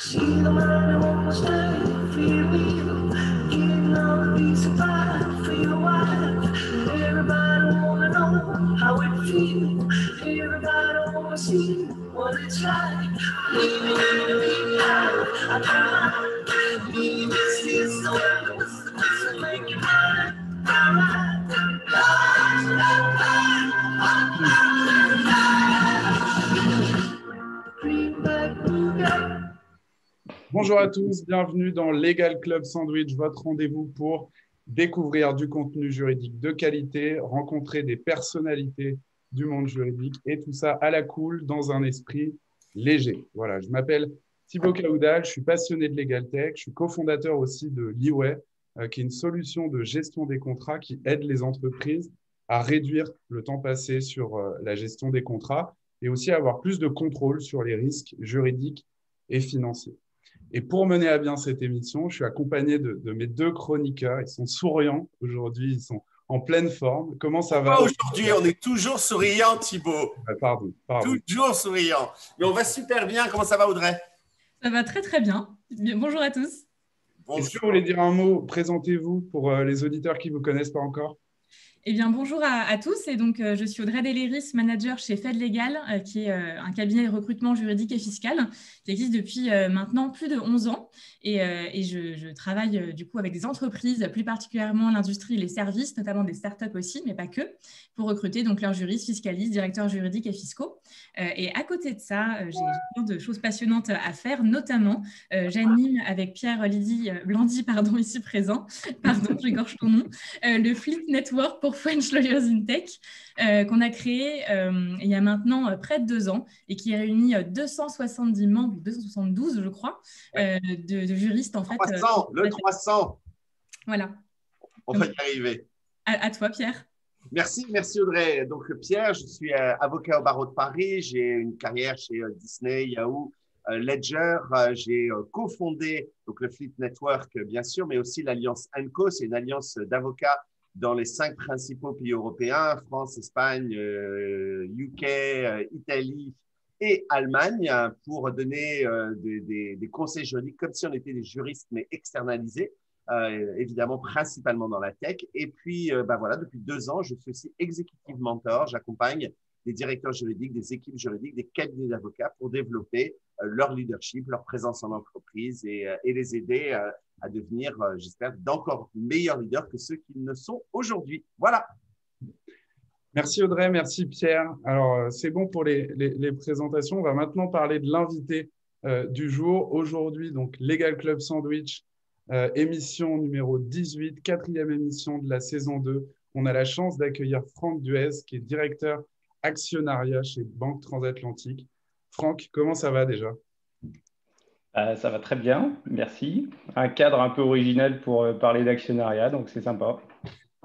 See the man almost there, feel real. Getting all the peace of mind for your wife. Everybody wanna know how it feels. Everybody wanna see what it's like. Living in a big house, I can't lie. Leave this here somewhere with the peace of making mine. Alright. Greenback, blue guy. Bonjour à tous, bienvenue dans Legal Club Sandwich, votre rendez-vous pour découvrir du contenu juridique de qualité, rencontrer des personnalités du monde juridique et tout ça à la cool dans un esprit léger. Voilà, je m'appelle Thibaut Caoudal, je suis passionné de Legal Tech, je suis cofondateur aussi de Leeway, qui est une solution de gestion des contrats qui aide les entreprises à réduire le temps passé sur la gestion des contrats et aussi à avoir plus de contrôle sur les risques juridiques et financiers. Et pour mener à bien cette émission, je suis accompagné de mes deux chroniqueurs. Ils sont souriants aujourd'hui, ils sont en pleine forme. Comment ça va? Aujourd'hui, on est toujours souriant, Thibaut. Pardon. Toujours souriant. Mais on va super bien. Comment ça va, Audrey? Ça va très très bien. Bonjour à tous. Est-ce que vous voulez dire un mot? Présentez-vous pour les auditeurs qui ne vous connaissent pas encore. Eh bien, bonjour à tous. Et donc, je suis Audrey Deléris, manager chez Fed Legal, qui est un cabinet de recrutement juridique et fiscal qui existe depuis maintenant plus de 11 ans. Et je travaille du coup avec des entreprises, plus particulièrement l'industrie et les services, notamment des startups aussi, mais pas que, pour recruter donc leurs juristes, fiscalistes, directeurs juridiques et fiscaux. Et à côté de ça, j'ai plein de choses passionnantes à faire, notamment j'anime avec Pierre-Lydie Blandy, ici présent, j'égorge ton nom, le Fleet Network pour French Lawyers in Tech, qu'on a créé il y a maintenant près de 2 ans et qui réunit 270 membres, 272 je crois, de juristes en fait. 300, le 300. Voilà. On va y arriver. À toi Pierre. Merci Audrey. Donc Pierre, je suis avocat au barreau de Paris. J'ai une carrière chez Disney, Yahoo, Ledger. J'ai cofondé donc le Fleet Network bien sûr, mais aussi l'alliance ANCO. C'est une alliance d'avocats dans les 5 principaux pays européens, France, Espagne, UK, Italie et Allemagne, pour donner des conseils juridiques comme si on était des juristes, mais externalisés, évidemment principalement dans la tech. Et puis, voilà, depuis 2 ans, je suis aussi executive mentor. J'accompagne des directeurs juridiques, des équipes juridiques, des cabinets d'avocats pour développer leur leadership, leur présence en entreprise et les aider à devenir, j'espère, d'encore meilleurs leaders que ceux qui ne sont aujourd'hui. Voilà. Merci Audrey, merci Pierre. Alors, c'est bon pour les présentations. On va maintenant parler de l'invité du jour. Aujourd'hui, donc, Legal Club Sandwich, émission numéro 18, 4e émission de la saison 2. On a la chance d'accueillir Franck Duez, qui est directeur actionnariat chez Banque Transatlantique. Franck, comment ça va déjà? Ça va très bien, merci. Un cadre un peu original pour parler d'actionnariat, donc c'est sympa.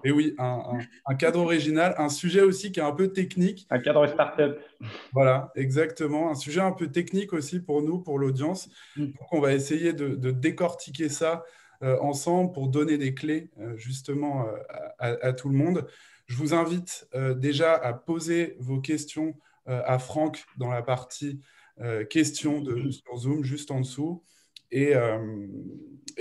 Et oui, un cadre original, un sujet aussi qui est un peu technique. Un cadre start-up. Voilà, exactement. Un sujet un peu technique aussi pour nous, pour l'audience. Donc, on va essayer de décortiquer ça ensemble pour donner des clés justement à tout le monde. Je vous invite déjà à poser vos questions à Franck dans la partie questions sur Zoom, juste en dessous. Et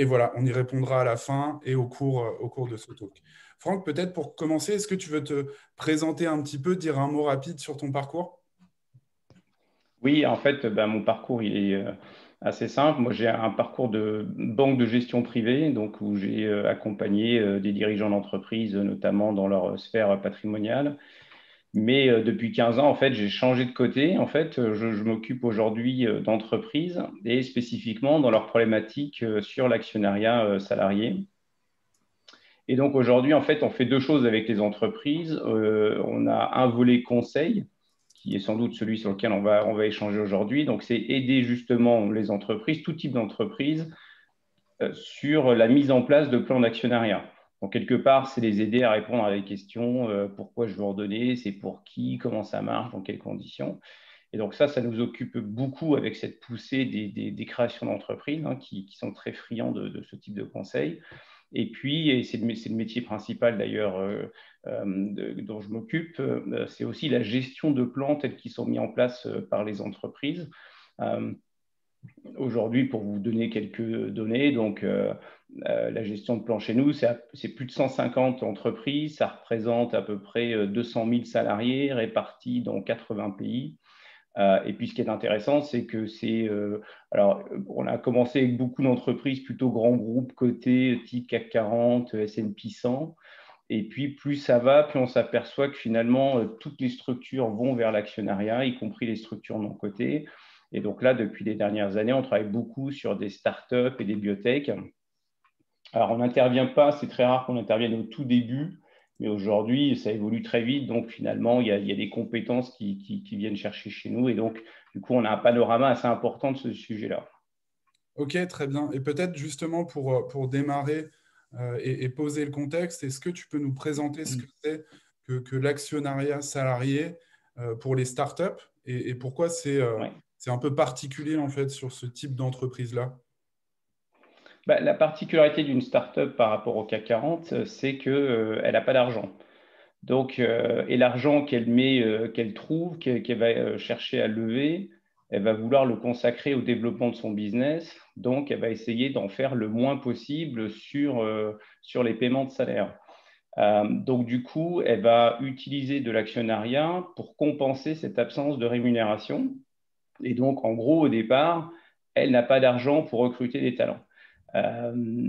voilà, on y répondra à la fin et au cours de ce talk. Franck, peut-être pour commencer, est-ce que tu veux te présenter un petit peu, dire un mot rapide sur ton parcours? Oui, en fait, mon parcours il est assez simple. Moi, j'ai un parcours de banque de gestion privée, donc où j'ai accompagné des dirigeants d'entreprise, notamment dans leur sphère patrimoniale. Mais depuis 15 ans, en fait, j'ai changé de côté. En fait, je m'occupe aujourd'hui d'entreprises et spécifiquement dans leurs problématiques sur l'actionnariat salarié. Et donc aujourd'hui, en fait, on fait 2 choses avec les entreprises. On a un volet conseil, qui est sans doute celui sur lequel on va échanger aujourd'hui. Donc, c'est aider justement les entreprises, tout type d'entreprise, sur la mise en place de plans d'actionnariat. Donc, quelque part, c'est les aider à répondre à des questions. Pourquoi je veux en donner? C'est pour qui? Comment ça marche? Dans quelles conditions? Et donc ça nous occupe beaucoup avec cette poussée des créations d'entreprises qui sont très friands de ce type de conseils. Et puis, c'est le métier principal d'ailleurs dont je m'occupe, c'est aussi la gestion de plans tels qu'ils sont mis en place par les entreprises. Aujourd'hui, pour vous donner quelques données, donc la gestion de plan chez nous, c'est plus de 150 entreprises, ça représente à peu près 200 000 salariés répartis dans 80 pays. Et puis, ce qui est intéressant, c'est que alors, on a commencé avec beaucoup d'entreprises plutôt grands groupes cotés, type CAC 40, S&P 100. Et puis, plus ça va, plus on s'aperçoit que finalement, toutes les structures vont vers l'actionnariat, y compris les structures non cotées. Et donc là, depuis les dernières années, on travaille beaucoup sur des startups et des biotech. Alors, on n'intervient pas, c'est très rare qu'on intervienne au tout début, mais aujourd'hui, ça évolue très vite. Donc, finalement, il y a des compétences qui viennent chercher chez nous. Et donc, du coup, on a un panorama assez important de ce sujet-là. Ok, très bien. Et peut-être justement pour démarrer et poser le contexte, est-ce que tu peux nous présenter ce que c'est que l'actionnariat salarié pour les startups et pourquoi Ouais. c'est un peu particulier en fait sur ce type d'entreprise-là? La particularité d'une start-up par rapport au CAC 40, c'est qu'elle n'a pas d'argent. Donc, et l'argent qu'elle trouve, qu'elle va chercher à lever, elle va vouloir le consacrer au développement de son business. Donc, elle va essayer d'en faire le moins possible sur les paiements de salaire. Donc, du coup, elle va utiliser de l'actionnariat pour compenser cette absence de rémunération. Et donc, en gros, au départ, elle n'a pas d'argent pour recruter des talents.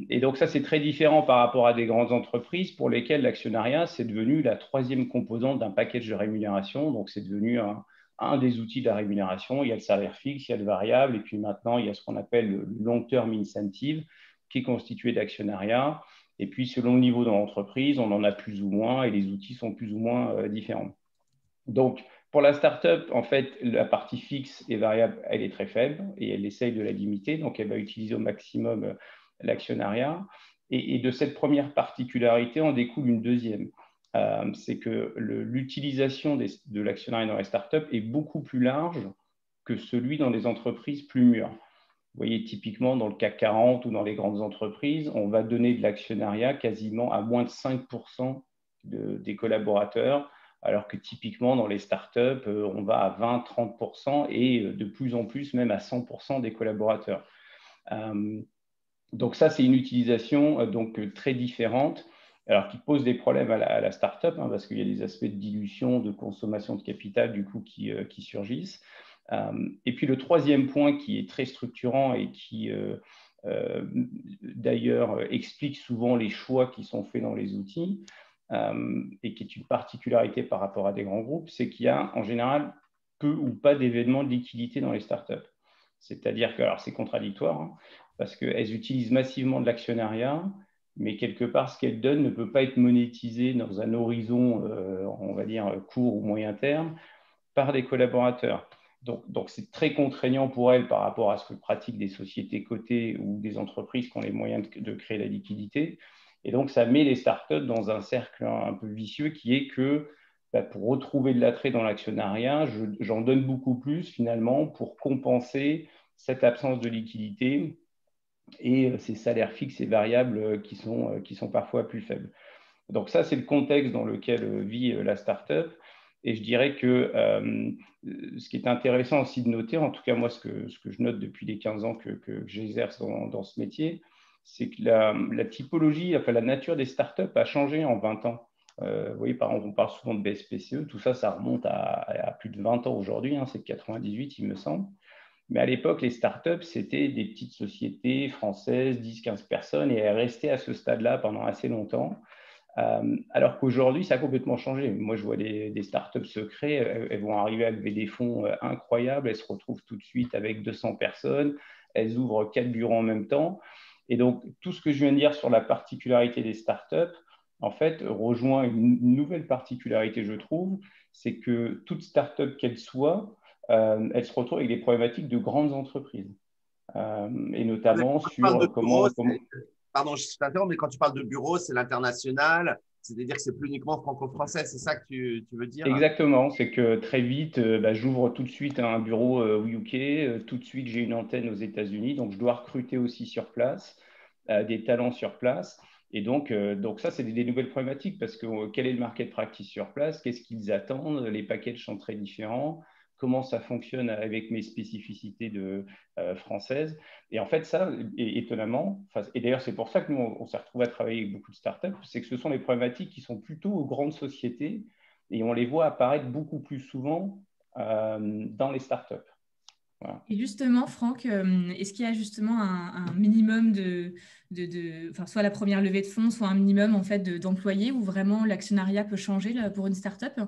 Et donc ça, c'est très différent par rapport à des grandes entreprises pour lesquelles l'actionnariat, c'est devenu la troisième composante d'un package de rémunération. Donc c'est devenu un des outils de la rémunération. Il y a le salaire fixe, il y a le variable, et puis maintenant, il y a ce qu'on appelle le long-term incentive, qui est constitué d'actionnariat. Et puis selon le niveau de l'entreprise, on en a plus ou moins, et les outils sont plus ou moins différents. Donc, pour la startup, en fait, la partie fixe et variable, elle est très faible et elle essaye de la limiter. Donc, elle va utiliser au maximum l'actionnariat. Et de cette première particularité, en découle une deuxième. C'est que l'utilisation de l'actionnariat dans les startups est beaucoup plus large que celui dans les entreprises plus mûres. Vous voyez, typiquement, dans le CAC 40 ou dans les grandes entreprises, on va donner de l'actionnariat quasiment à moins de 5% des collaborateurs, alors que typiquement, dans les startups, on va à 20-30% et de plus en plus, même à 100% des collaborateurs. Donc ça, c'est une utilisation très différente, alors qui pose des problèmes à la startup, parce qu'il y a des aspects de dilution, de consommation de capital, du coup, qui surgissent. Et puis le troisième point qui est très structurant et qui d'ailleurs explique souvent les choix qui sont faits dans les outils et qui est une particularité par rapport à des grands groupes, c'est qu'il y a en général peu ou pas d'événements de liquidité dans les startups. C'est-à-dire que, alors c'est contradictoire, parce qu'elles utilisent massivement de l'actionnariat, mais quelque part, ce qu'elles donnent ne peut pas être monétisé dans un horizon, on va dire, court ou moyen terme, par des collaborateurs. Donc, c'est très contraignant pour elles par rapport à ce que pratiquent des sociétés cotées ou des entreprises qui ont les moyens de créer la liquidité. Et donc, ça met les startups dans un cercle un peu vicieux qui est que pour retrouver de l'attrait dans l'actionnariat, j'en donne beaucoup plus finalement pour compenser cette absence de liquidité et ces salaires fixes et variables qui sont parfois plus faibles. Donc ça, c'est le contexte dans lequel vit la startup. Et je dirais que ce qui est intéressant aussi de noter, en tout cas moi, ce que je note depuis les 15 ans que j'exerce dans ce métier, c'est que la typologie, enfin la nature des startups a changé en 20 ans. Vous voyez, par exemple, on parle souvent de BSPCE, tout ça, ça remonte à plus de 20 ans aujourd'hui, c'est de 98, il me semble. Mais à l'époque, les startups, c'était des petites sociétés françaises, 10-15 personnes, et elles restaient à ce stade-là pendant assez longtemps. Alors qu'aujourd'hui, ça a complètement changé. Moi, je vois des startups secrets, elles vont arriver à lever des fonds incroyables, elles se retrouvent tout de suite avec 200 personnes, elles ouvrent 4 bureaux en même temps. Et donc, tout ce que je viens de dire sur la particularité des startups, en fait, rejoint une nouvelle particularité, je trouve, c'est que toute startup qu'elle soit, elle se retrouve avec des problématiques de grandes entreprises. Et notamment sur comment… Pardon, je t'interromps, mais quand tu parles de bureau, c'est l'international, c'est-à-dire que c'est plus uniquement franco-français, c'est ça que tu veux dire? Exactement, c'est que très vite, j'ouvre tout de suite un bureau au UK, tout de suite j'ai une antenne aux États-Unis, donc je dois recruter aussi sur place, des talents sur place. Et donc ça, c'est des nouvelles problématiques parce que quel est le market practice sur place? Qu'est-ce qu'ils attendent? Les packages sont très différents. comment ça fonctionne avec mes spécificités françaises. Et en fait, ça, étonnamment, et d'ailleurs, c'est pour ça que nous, on s'est retrouvés à travailler avec beaucoup de startups, c'est que ce sont des problématiques qui sont plutôt aux grandes sociétés et on les voit apparaître beaucoup plus souvent dans les startups. Voilà. Et justement, Franck, est-ce qu'il y a justement un minimum enfin, soit la première levée de fonds, soit un minimum en fait d'employés où vraiment l'actionnariat peut changer là, pour une startup?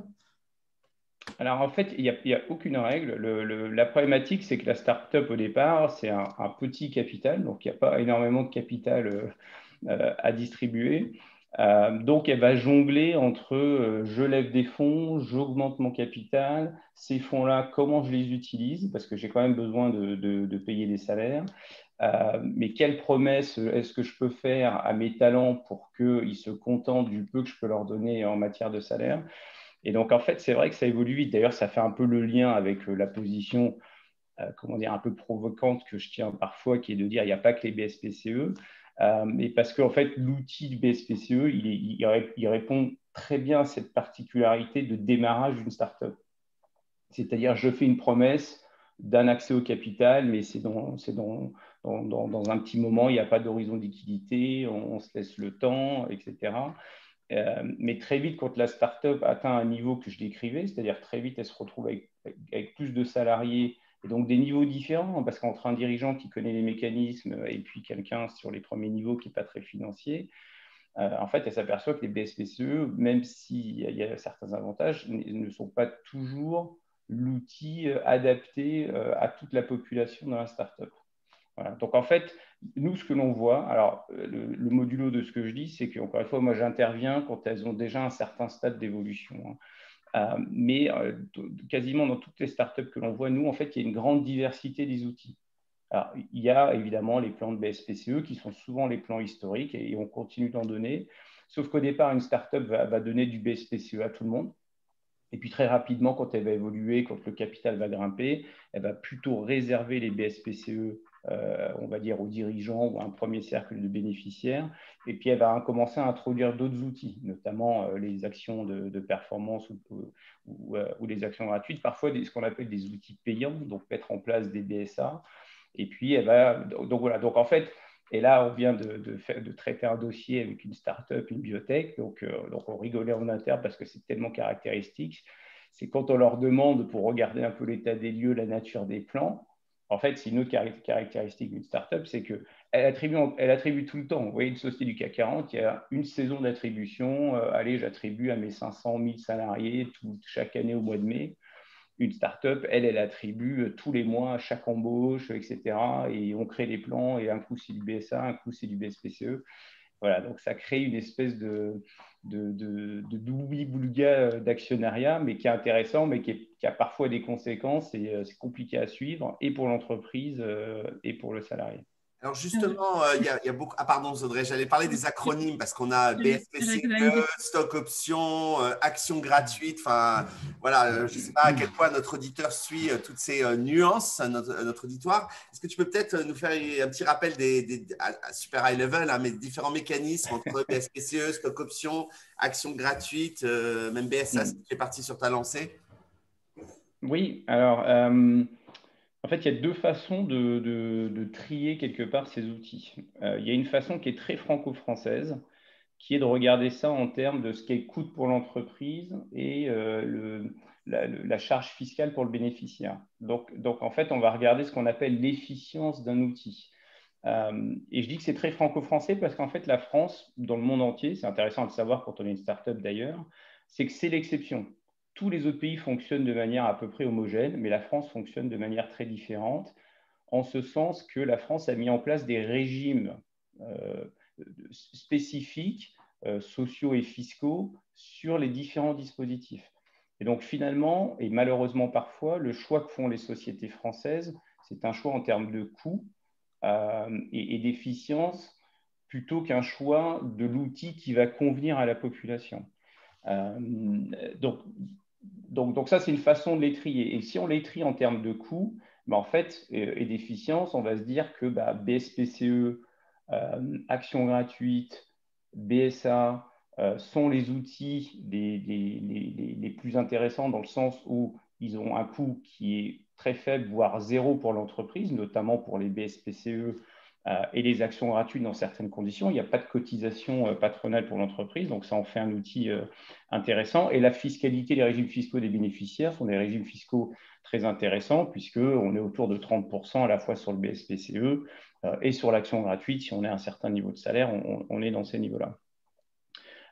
Alors en fait, il n'y a aucune règle. La problématique, c'est que la startup au départ, c'est un petit capital, donc il n'y a pas énormément de capital à distribuer. Donc elle va jongler entre je lève des fonds, j'augmente mon capital, ces fonds-là, comment je les utilise, parce que j'ai quand même besoin de payer des salaires. Mais quelles promesses est-ce que je peux faire à mes talents pour qu'ils se contentent du peu que je peux leur donner en matière de salaire? Et donc, en fait, c'est vrai que ça évolue vite. D'ailleurs, ça fait un peu le lien avec la position, comment dire, un peu provocante que je tiens parfois, qui est de dire il n'y a pas que les BSPCE. Mais parce qu'en fait, l'outil du BSPCE, il répond très bien à cette particularité de démarrage d'une startup. C'est-à-dire, je fais une promesse d'un accès au capital, mais c'est dans un petit moment, il n'y a pas d'horizon de liquidité, on se laisse le temps, etc. Mais très vite, quand la startup atteint un niveau que je décrivais, c'est-à-dire très vite, elle se retrouve avec plus de salariés, et donc des niveaux différents, parce qu'entre un dirigeant qui connaît les mécanismes et puis quelqu'un sur les premiers niveaux qui n'est pas très financier, en fait, elle s'aperçoit que les BSPCE, même s'il y a certains avantages, ne sont pas toujours l'outil adapté à toute la population dans la startup. Voilà. Donc, en fait, nous, ce que l'on voit, alors le modulo de ce que je dis, c'est qu'encore une fois, moi, j'interviens quand elles ont déjà un certain stade d'évolution. Mais quasiment dans toutes les startups que l'on voit, nous, en fait, il y a une grande diversité des outils. Alors, il y a évidemment les plans de BSPCE qui sont souvent les plans historiques et on continue d'en donner. Sauf qu'au départ, une startup va donner du BSPCE à tout le monde. Et puis très rapidement, quand elle va évoluer, quand le capital va grimper, elle va plutôt réserver les BSPCE, on va dire, aux dirigeants ou à un premier cercle de bénéficiaires. Et puis elle va commencer à introduire d'autres outils, notamment les actions de performance ou les actions gratuites, parfois ce qu'on appelle des outils payants, donc mettre en place des BSA. Et puis elle va… Donc voilà, donc en fait… Et là, on vient de traiter un dossier avec une start-up, une biotech. Donc on rigolait en interne parce que c'est tellement caractéristique. C'est quand on leur demande, pour regarder un peu l'état des lieux, la nature des plans, en fait, c'est une autre caractéristique d'une start-up, c'est qu'elle attribue tout le temps. Vous voyez, une société du CAC 40, il y a une saison d'attribution. Allez, j'attribue à mes 500 000 salariés chaque année au mois de mai. Une start-up, elle attribue tous les mois à chaque embauche, etc. Et on crée des plans, et un coup, c'est du BSA, un coup, c'est du BSPCE. Voilà, donc ça crée une espèce de doubi-boulga d'actionnariat, mais qui est intéressant, mais qui a parfois des conséquences, et c'est compliqué à suivre, et pour l'entreprise, et pour le salarié. Alors justement, il y a beaucoup… Ah pardon, Audrey, j'allais parler des acronymes parce qu'on a BSPCE, stock option, action gratuite. Enfin, voilà, je ne sais pas à quel point notre auditeur suit toutes ces nuances, notre auditoire. Est-ce que tu peux peut-être nous faire un petit rappel super high level, hein, mais différents mécanismes entre BSPCE, stock option, action gratuite, même BSA, si tu es parti sur ta lancée? Oui, alors… en fait, il y a deux façons de trier quelque part ces outils. Il y a une façon qui est très franco-française, qui est de regarder ça en termes de ce qu'elle coûte pour l'entreprise et la charge fiscale pour le bénéficiaire. Donc, en fait, on va regarder ce qu'on appelle l'efficience d'un outil. Et je dis que c'est très franco-français parce qu'en fait, la France, dans le monde entier, c'est intéressant de le savoir quand on est une start-up d'ailleurs, c'est que c'est l'exception. Tous les autres pays fonctionnent de manière à peu près homogène, mais la France fonctionne de manière très différente, en ce sens que la France a mis en place des régimes spécifiques, sociaux et fiscaux, sur les différents dispositifs. Et donc finalement, et malheureusement parfois, le choix que font les sociétés françaises, c'est un choix en termes de coût et d'efficience, plutôt qu'un choix de l'outil qui va convenir à la population. Donc ça, c'est une façon de les trier. Et si on les trie en termes de coûts, en fait, et d'efficience, on va se dire que BSPCE, actions gratuites, BSA sont les outils les plus intéressants dans le sens où ils ont un coût qui est très faible, voire zéro pour l'entreprise, notamment pour les BSPCE et les actions gratuites dans certaines conditions. Il n'y a pas de cotisation patronale pour l'entreprise, donc ça en fait un outil intéressant. Et la fiscalité, les régimes fiscaux des bénéficiaires sont des régimes fiscaux très intéressants, puisqu'on est autour de 30% à la fois sur le BSPCE et sur l'action gratuite. Si on est à un certain niveau de salaire, on est dans ces niveaux-là.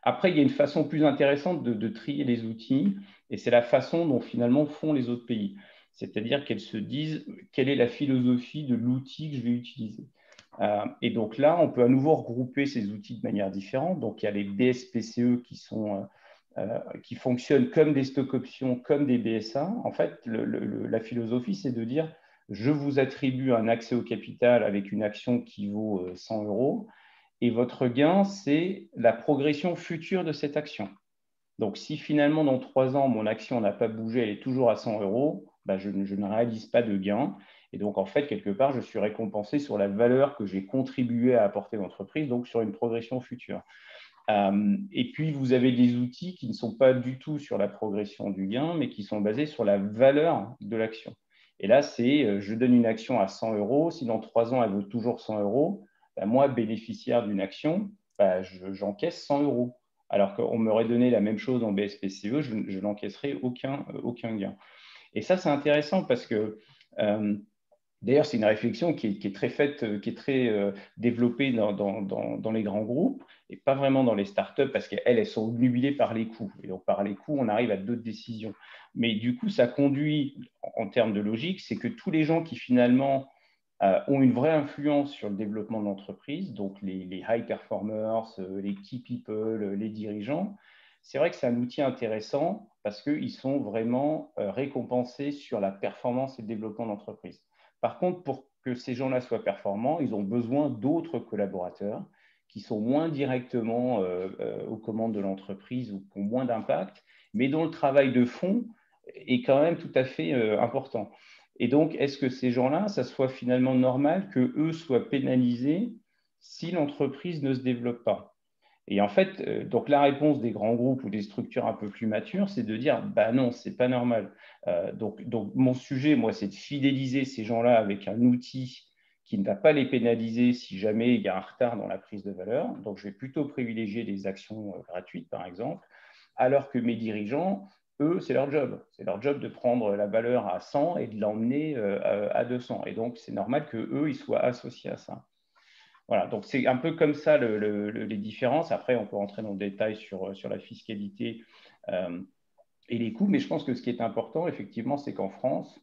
Après, il y a une façon plus intéressante de trier les outils, et c'est la façon dont finalement font les autres pays. C'est-à-dire qu'elles se disent quelle est la philosophie de l'outil que je vais utiliser. Et donc là, on peut à nouveau regrouper ces outils de manière différente. Donc il y a les BSPCE qui fonctionnent comme des stocks options, comme des BSA. En fait, la philosophie, c'est de dire je vous attribue un accès au capital avec une action qui vaut 100 euros. Et votre gain, c'est la progression future de cette action. Donc, si finalement, dans 3 ans, mon action n'a pas bougé, elle est toujours à 100 euros, bah, je ne réalise pas de gain. Et donc, en fait, quelque part, je suis récompensé sur la valeur que j'ai contribué à apporter à l'entreprise, donc sur une progression future. Et puis, vous avez des outils qui ne sont pas du tout sur la progression du gain, mais qui sont basés sur la valeur de l'action. Et là, c'est je donne une action à 100 euros. Si dans 3 ans, elle vaut toujours 100 euros, bah, moi, bénéficiaire d'une action, bah, j'encaisse 100 euros. Alors qu'on m'aurait donné la même chose en BSPCE, je n'encaisserai aucun gain. Et ça, c'est intéressant parce que, d'ailleurs, c'est une réflexion qui est très faite, qui est très développée dans les grands groupes et pas vraiment dans les startups parce qu'elles sont obnubilées par les coûts. Et donc, par les coûts, on arrive à d'autres décisions. Mais du coup, ça conduit, en termes de logique, c'est que tous les gens qui finalement ont une vraie influence sur le développement de l'entreprise, donc les high performers, les key people, les dirigeants, c'est vrai que c'est un outil intéressant parce qu'ils sont vraiment récompensés sur la performance et le développement de l'entreprise. Par contre, pour que ces gens-là soient performants, ils ont besoin d'autres collaborateurs qui sont moins directement aux commandes de l'entreprise ou qui ont moins d'impact, mais dont le travail de fond est quand même tout à fait important. Et donc, est-ce que ces gens-là, ça soit finalement normal qu'eux soient pénalisés si l'entreprise ne se développe pas? Et en fait, donc la réponse des grands groupes ou des structures un peu plus matures, c'est de dire, bah non, c'est pas normal. Donc, mon sujet, moi, c'est de fidéliser ces gens-là avec un outil qui ne va pas les pénaliser si jamais il y a un retard dans la prise de valeur. Donc, je vais plutôt privilégier des actions gratuites, par exemple, alors que mes dirigeants, eux, c'est leur job. C'est leur job de prendre la valeur à 100 et de l'emmener à 200. Et donc, c'est normal qu'eux, ils soient associés à ça. Voilà, donc c'est un peu comme ça les différences. Après, on peut rentrer dans le détail sur la fiscalité et les coûts. Mais je pense que ce qui est important, effectivement, c'est qu'en France,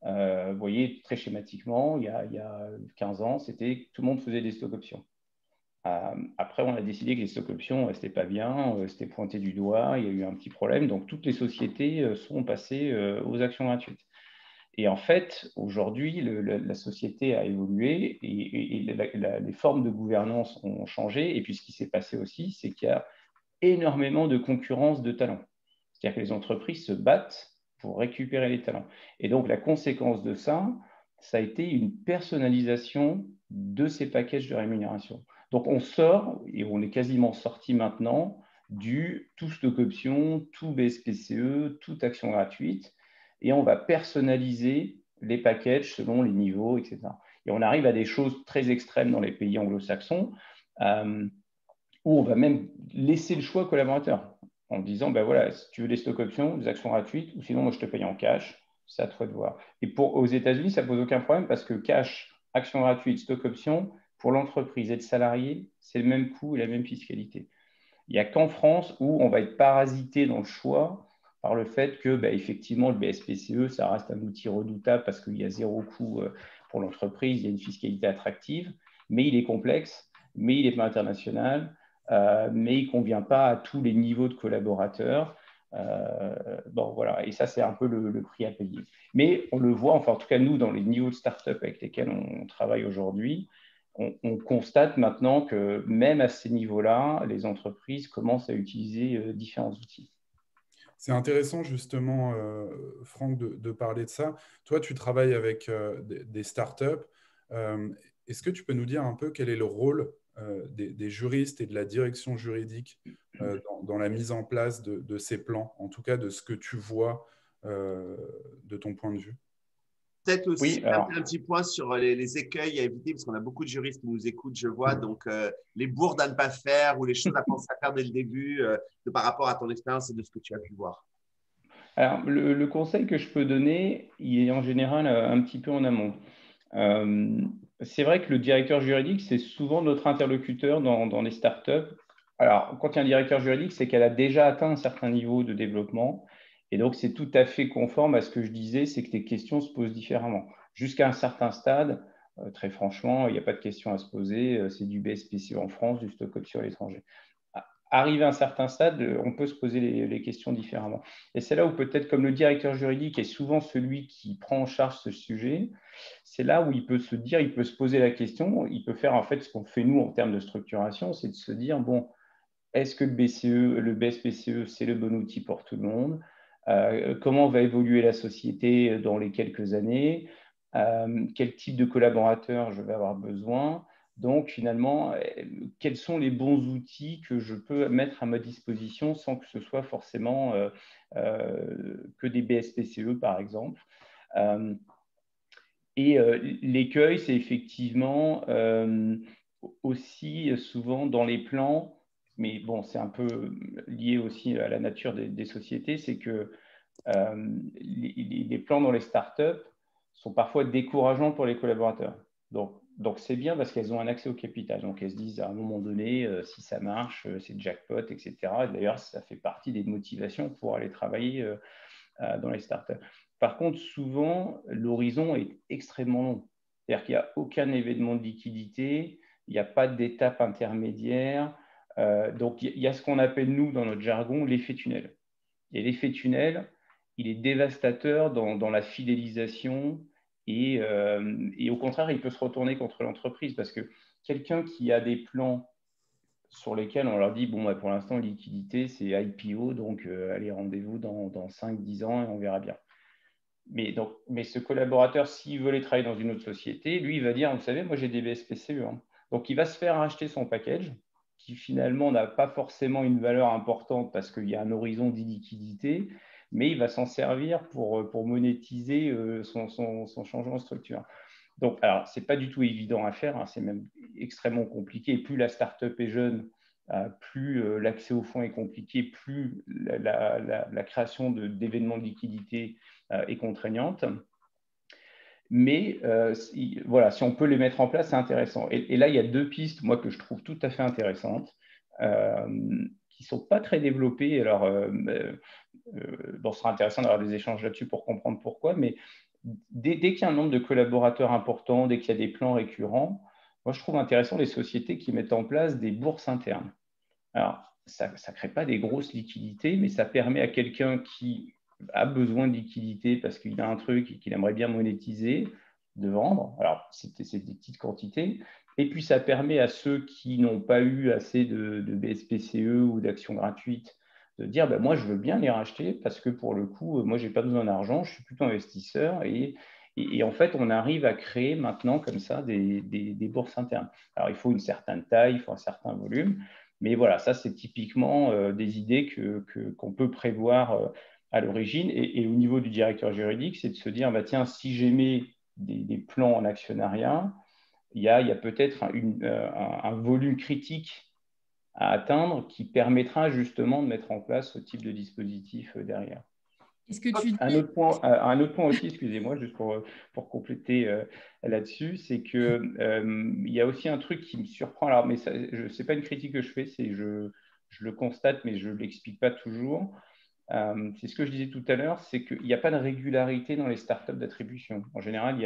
vous voyez, très schématiquement, il y a 15 ans, c'était que tout le monde faisait des stocks options. Après, on a décidé que les stocks options, c'était pas bien, c'était pointé du doigt, il y a eu un petit problème. Donc, toutes les sociétés sont passées aux actions gratuites. Et en fait, aujourd'hui, la société a évolué et les formes de gouvernance ont changé. Et puis, ce qui s'est passé aussi, c'est qu'il y a énormément de concurrence de talents. C'est-à-dire que les entreprises se battent pour récupérer les talents. Et donc, la conséquence de ça, ça a été une personnalisation de ces packages de rémunération. Donc, on sort, et on est quasiment sorti maintenant, du tout stock option, tout BSPCE, toute action gratuite, et on va personnaliser les packages selon les niveaux, etc. Et on arrive à des choses très extrêmes dans les pays anglo-saxons, où on va même laisser le choix aux collaborateurs, en disant, ben voilà, si tu veux des stock options, des actions gratuites, ou sinon, moi, je te paye en cash, c'est à toi de voir. Et aux États-Unis, ça ne pose aucun problème parce que cash, action gratuite, stock option, pour l'entreprise et le salarié, c'est le même coût et la même fiscalité. Il n'y a qu'en France où on va être parasité dans le choix par le fait que, bah, effectivement, le BSPCE, ça reste un outil redoutable parce qu'il y a zéro coût pour l'entreprise, il y a une fiscalité attractive, mais il est complexe, mais il n'est pas international, mais il ne convient pas à tous les niveaux de collaborateurs. Bon, voilà, et ça, c'est un peu le prix à payer. Mais on le voit, enfin, en tout cas, nous, dans les niveaux de start-up avec lesquels on travaille aujourd'hui, on constate maintenant que même à ces niveaux-là, les entreprises commencent à utiliser différents outils. C'est intéressant justement, Franck, de parler de ça. Toi, tu travailles avec des startups. Est-ce que tu peux nous dire un peu quel est le rôle des juristes et de la direction juridique dans la mise en place de ces plans, en tout cas de ce que tu vois de ton point de vue? Peut-être aussi Oui, alors, un petit point sur les écueils à éviter, parce qu'on a beaucoup de juristes qui nous écoutent, je vois. Donc, les bourdes à ne pas faire ou les choses à penser à faire dès le début par rapport à ton expérience et de ce que tu as pu voir. alors le conseil que je peux donner, il est en général un petit peu en amont. C'est vrai que le directeur juridique, c'est souvent notre interlocuteur dans les startups. Alors, quand il y a un directeur juridique, c'est qu'elle a déjà atteint un certain niveau de développement. Et donc, c'est tout à fait conforme à ce que je disais, c'est que les questions se posent différemment. Jusqu'à un certain stade, très franchement, il n'y a pas de questions à se poser. C'est du BSPCE en France, du stock option à l'étranger. Arrivé à un certain stade, on peut se poser les questions différemment. Et c'est là où peut-être, comme le directeur juridique est souvent celui qui prend en charge ce sujet, c'est là où il peut se dire, il peut se poser la question, il peut faire en fait ce qu'on fait nous en termes de structuration, c'est de se dire, bon, est-ce que le BSPCE, c'est le bon outil pour tout le monde? Comment va évoluer la société dans les quelques années? Quel type de collaborateurs je vais avoir besoin? Donc, finalement, quels sont les bons outils que je peux mettre à ma disposition sans que ce soit forcément que des BSPCE, par exemple? Et l'écueil, c'est effectivement aussi souvent dans les plans, mais bon, c'est un peu lié aussi à la nature des sociétés, c'est que les plans dans les startups sont parfois décourageants pour les collaborateurs. Donc c'est bien parce qu'elles ont un accès au capital. Donc elles se disent à un moment donné, si ça marche, c'est jackpot, etc. D'ailleurs, ça fait partie des motivations pour aller travailler dans les startups. Par contre, souvent, l'horizon est extrêmement long. C'est-à-dire qu'il n'y a aucun événement de liquidité, il n'y a pas d'étape intermédiaire. Donc, il y a ce qu'on appelle, nous, dans notre jargon, l'effet tunnel. Et l'effet tunnel, il est dévastateur dans la fidélisation et au contraire, il peut se retourner contre l'entreprise parce que quelqu'un qui a des plans sur lesquels on leur dit, bon, bah, pour l'instant, liquidité, c'est IPO, donc allez, rendez-vous dans 5-10 ans et on verra bien. Mais ce collaborateur, s'il veut aller travailler dans une autre société, lui, il va dire, vous savez, moi, j'ai des BSPCE. Hein. Donc, il va se faire acheter son package, qui finalement n'a pas forcément une valeur importante parce qu'il y a un horizon d'illiquidité, mais il va s'en servir pour monétiser son changement de structure. Donc, alors, ce n'est pas du tout évident à faire, hein, c'est même extrêmement compliqué. Plus la startup est jeune, plus l'accès aux fonds est compliqué, plus la création d'événements de liquidité est contraignante. Mais voilà, si on peut les mettre en place, c'est intéressant. Et là, il y a deux pistes, moi, que je trouve tout à fait intéressantes, qui ne sont pas très développées. Alors, bon, ce sera intéressant d'avoir des échanges là-dessus pour comprendre pourquoi, mais dès qu'il y a un nombre de collaborateurs importants, dès qu'il y a des plans récurrents, moi, je trouve intéressant les sociétés qui mettent en place des bourses internes. Alors, ça ne crée pas des grosses liquidités, mais ça permet à quelqu'un qui a besoin de liquidité parce qu'il a un truc et qu'il aimerait bien monétiser, de vendre. Alors, c'est des petites quantités. Et puis, ça permet à ceux qui n'ont pas eu assez de BSPCE ou d'actions gratuites de dire, ben, moi, je veux bien les racheter parce que pour le coup, moi, je n'ai pas besoin d'argent, je suis plutôt investisseur. Et en fait, on arrive à créer maintenant comme ça des bourses internes. Alors, il faut une certaine taille, il faut un certain volume. Mais voilà, ça, c'est typiquement des idées qu'on peut prévoir à l'origine. Et au niveau du directeur juridique, c'est de se dire, bah, tiens, si j'émets des plans en actionnariat, il y a peut-être un volume critique à atteindre qui permettra justement de mettre en place ce type de dispositif derrière. Est-ce que tu dis... Un autre point aussi, excusez-moi, juste pour compléter là-dessus, c'est qu'il y a aussi un truc qui me surprend. Alors, mais ce n'est pas une critique que je fais, je le constate, mais je ne l'explique pas toujours. C'est ce que je disais tout à l'heure, c'est qu'il n'y a pas de régularité dans les startups d'attribution. En général,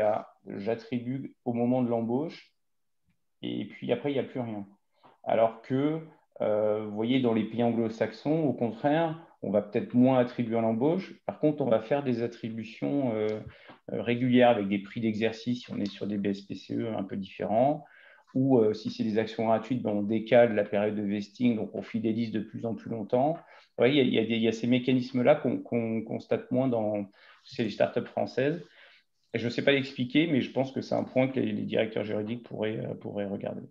j'attribue au moment de l'embauche et puis après, il n'y a plus rien. Alors que, vous voyez, dans les pays anglo-saxons, au contraire, on va peut-être moins attribuer à l'embauche. Par contre, on va faire des attributions régulières avec des prix d'exercice si on est sur des BSPCE un peu différents. Ou si c'est des actions gratuites, ben, on décale la période de vesting, donc on fidélise de plus en plus longtemps. Vous voyez, il y a ces mécanismes-là qu'on constate moins chez les startups françaises. Et je ne sais pas l'expliquer, mais je pense que c'est un point que les directeurs juridiques pourraient regarder.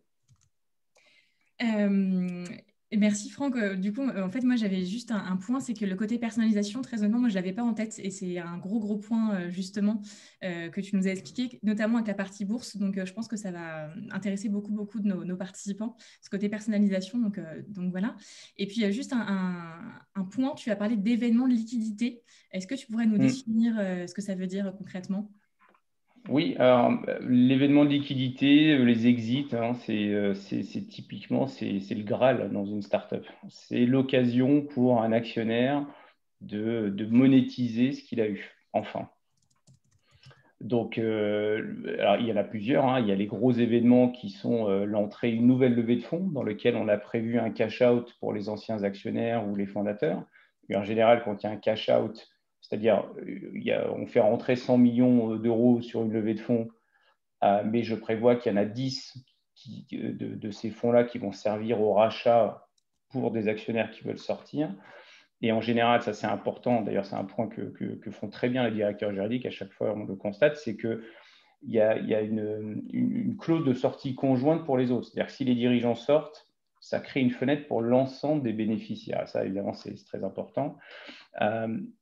Et merci Franck. Du coup, en fait, moi, j'avais juste un point, c'est que le côté personnalisation, très honnêtement, moi, je ne l'avais pas en tête. Et c'est un gros point, justement, que tu nous as expliqué, notamment avec la partie bourse. Donc, je pense que ça va intéresser beaucoup de nos participants, ce côté personnalisation. Donc voilà. Et puis, juste un point, tu as parlé d'événements de liquidité. Est-ce que tu pourrais nous définir ce que ça veut dire concrètement? Oui, alors l'événement de liquidité, les exits, hein, c'est typiquement c'est le Graal dans une startup. C'est l'occasion pour un actionnaire de monétiser ce qu'il a eu, enfin. Donc, alors, il y en a plusieurs, hein. Il y a les gros événements qui sont l'entrée, une nouvelle levée de fonds dans lequel on a prévu un cash-out pour les anciens actionnaires ou les fondateurs. Et en général, quand il y a un cash-out, c'est-à-dire on fait rentrer 100 millions d'euros sur une levée de fonds, mais je prévois qu'il y en a 10 de ces fonds-là qui vont servir au rachat pour des actionnaires qui veulent sortir. Et en général, ça c'est important, d'ailleurs c'est un point que font très bien les directeurs juridiques, à chaque fois on le constate, c'est qu'il y a une clause de sortie conjointe pour les autres. C'est-à-dire que si les dirigeants sortent, ça crée une fenêtre pour l'ensemble des bénéficiaires. Ça, évidemment, c'est très important.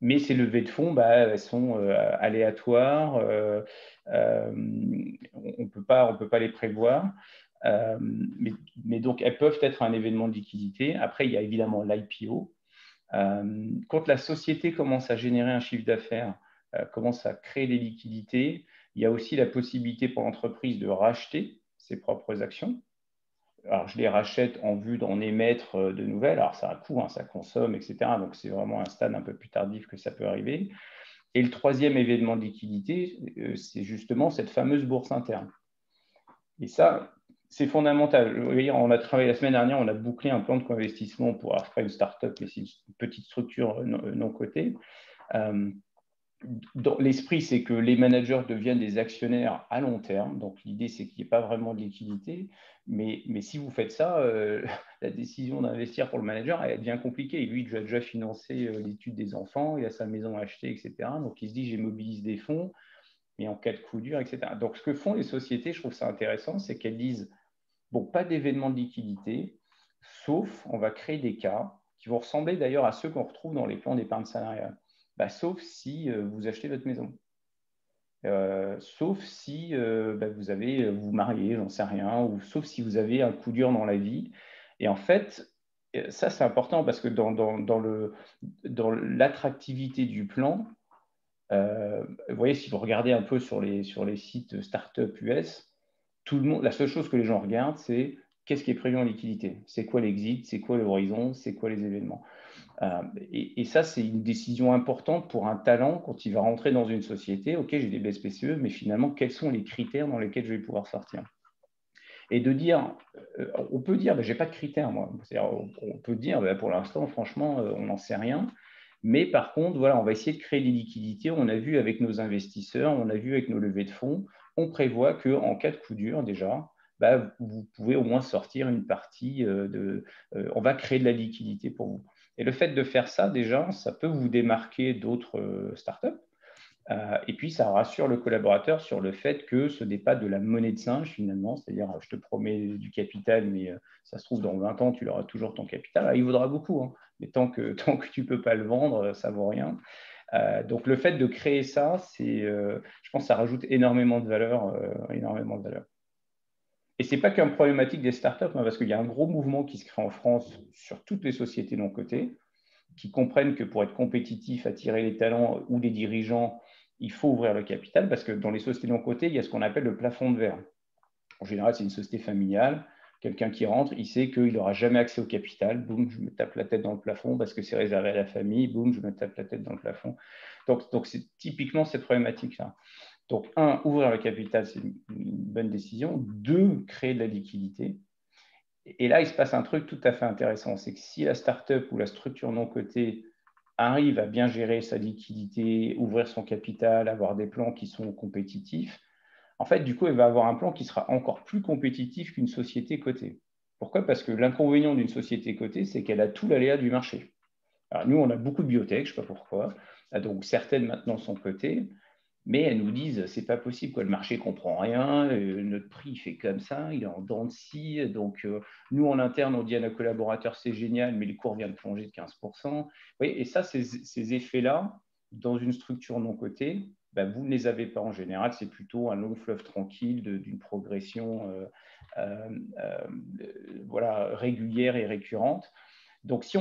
Mais ces levées de fonds, elles sont aléatoires. On ne peut pas les prévoir. Mais donc, elles peuvent être un événement de liquidité. Après, il y a évidemment l'IPO. Quand la société commence à générer un chiffre d'affaires, commence à créer des liquidités, il y a aussi la possibilité pour l'entreprise de racheter ses propres actions. Alors, je les rachète en vue d'en émettre de nouvelles. Alors, ça a un coût, hein, ça consomme, etc. Donc, c'est vraiment un stade un peu plus tardif que ça peut arriver. Et le troisième événement de liquidité, c'est justement cette fameuse bourse interne. Et ça, c'est fondamental. Vous voyez, on a travaillé la semaine dernière, on a bouclé un plan de co-investissement pour faire une start-up, mais c'est une petite structure non cotée. Dans l'esprit, c'est que les managers deviennent des actionnaires à long terme. Donc, l'idée, c'est qu'il n'y ait pas vraiment de liquidité. Mais si vous faites ça, la décision d'investir pour le manager, elle devient compliquée. Lui, il a déjà financé l'étude des enfants, il a sa maison achetée, etc. Donc, il se dit, j'ai mobilisé des fonds, mais en cas de coup dur, etc. Donc, ce que font les sociétés, je trouve ça intéressant, c'est qu'elles disent, bon, pas d'événement de liquidité, sauf on va créer des cas qui vont ressembler d'ailleurs à ceux qu'on retrouve dans les plans d'épargne salariale. Sauf si vous achetez votre maison. Sauf si vous vous mariez, j'en sais rien, ou sauf si vous avez un coup dur dans la vie. Et en fait, ça c'est important parce que dans l'attractivité du plan, vous voyez, si vous regardez un peu sur les sites start-up US, la seule chose que les gens regardent, c'est qu'est-ce qui est prévu en liquidité, c'est quoi l'exit, c'est quoi l'horizon, c'est quoi les événements. Et ça, c'est une décision importante pour un talent quand il va rentrer dans une société. OK, j'ai des BSPCE, mais finalement, quels sont les critères dans lesquels je vais pouvoir sortir? Et de dire, on peut dire, je n'ai pas de critères, moi. On peut dire, pour l'instant, franchement, on n'en sait rien. Mais par contre, voilà, on va essayer de créer des liquidités. On a vu avec nos investisseurs, on a vu avec nos levées de fonds, on prévoit qu'en cas de coup dur, déjà, vous pouvez au moins sortir une partie on va créer de la liquidité pour vous. Et le fait de faire ça, déjà, ça peut vous démarquer d'autres startups. Et puis, ça rassure le collaborateur sur le fait que ce n'est pas de la monnaie de singe, finalement. C'est-à-dire, je te promets du capital, mais ça se trouve, dans 20 ans, tu auras toujours ton capital. Alors, il vaudra beaucoup, hein, mais tant que tu ne peux pas le vendre, ça ne vaut rien. Donc, le fait de créer ça, je pense que ça rajoute énormément de valeur. Et ce n'est pas qu'une problématique des startups, hein, parce qu'il y a un gros mouvement qui se crée en France sur toutes les sociétés non cotées, qui comprennent que pour être compétitif, attirer les talents ou les dirigeants, il faut ouvrir le capital, parce que dans les sociétés non cotées, il y a ce qu'on appelle le plafond de verre. En général, c'est une société familiale. Quelqu'un qui rentre, il sait qu'il n'aura jamais accès au capital. Boum, je me tape la tête dans le plafond parce que c'est réservé à la famille. Boum, je me tape la tête dans le plafond. Donc c'est typiquement cette problématique-là. Donc, un, ouvrir le capital, c'est une bonne décision. Deux, créer de la liquidité. Et là, il se passe un truc tout à fait intéressant. C'est que si la startup ou la structure non cotée arrive à bien gérer sa liquidité, ouvrir son capital, avoir des plans qui sont compétitifs, en fait, du coup, elle va avoir un plan qui sera encore plus compétitif qu'une société cotée. Pourquoi? Parce que l'inconvénient d'une société cotée, c'est qu'elle a tout l'aléa du marché. Alors, nous, on a beaucoup de biotech, je ne sais pas pourquoi. Donc, certaines maintenant sont cotées. Mais elles nous disent, c'est pas possible, quoi, le marché comprend rien, notre prix il fait comme ça, il est en dents de scie. Donc, nous, en interne, on dit à nos collaborateurs, c'est génial, mais le cours vient de plonger de 15%. Oui, et ça, ces effets-là, dans une structure non cotée, ben, vous ne les avez pas en général. C'est plutôt un long fleuve tranquille d'une progression voilà, régulière et récurrente. Donc, si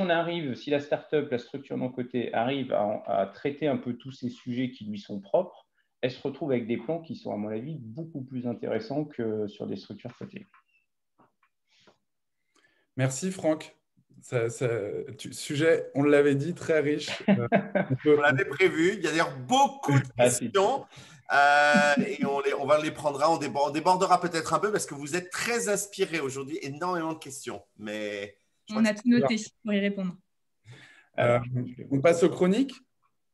la startup, la structure non cotée arrive à traiter un peu tous ces sujets qui lui sont propres, elle se retrouve avec des plans qui sont, à mon avis, beaucoup plus intéressants que sur des structures cotées. Merci, Franck. Sujet, on l'avait dit, très riche. On l'avait prévu. Il y a d'ailleurs beaucoup de questions. Et on va les prendre. On débordera peut-être un peu parce que vous êtes très inspirés aujourd'hui. Énormément de questions. Mais on a tout noté pour y répondre. On passe aux chroniques.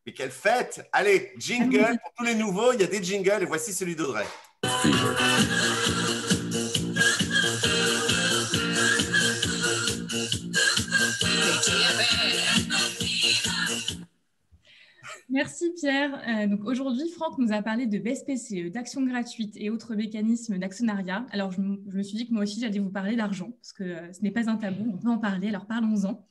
Mais quelle fête! Allez, jingle pour tous les nouveaux. Il y a des jingles et voici celui d'Audrey. Merci Pierre. Donc aujourd'hui, Franck nous a parlé de BSPCE, d'actions gratuites et autres mécanismes d'actionnariat. Alors je me suis dit que moi aussi j'allais vous parler d'argent parce que ce n'est pas un tabou, on peut en parler, alors parlons-en.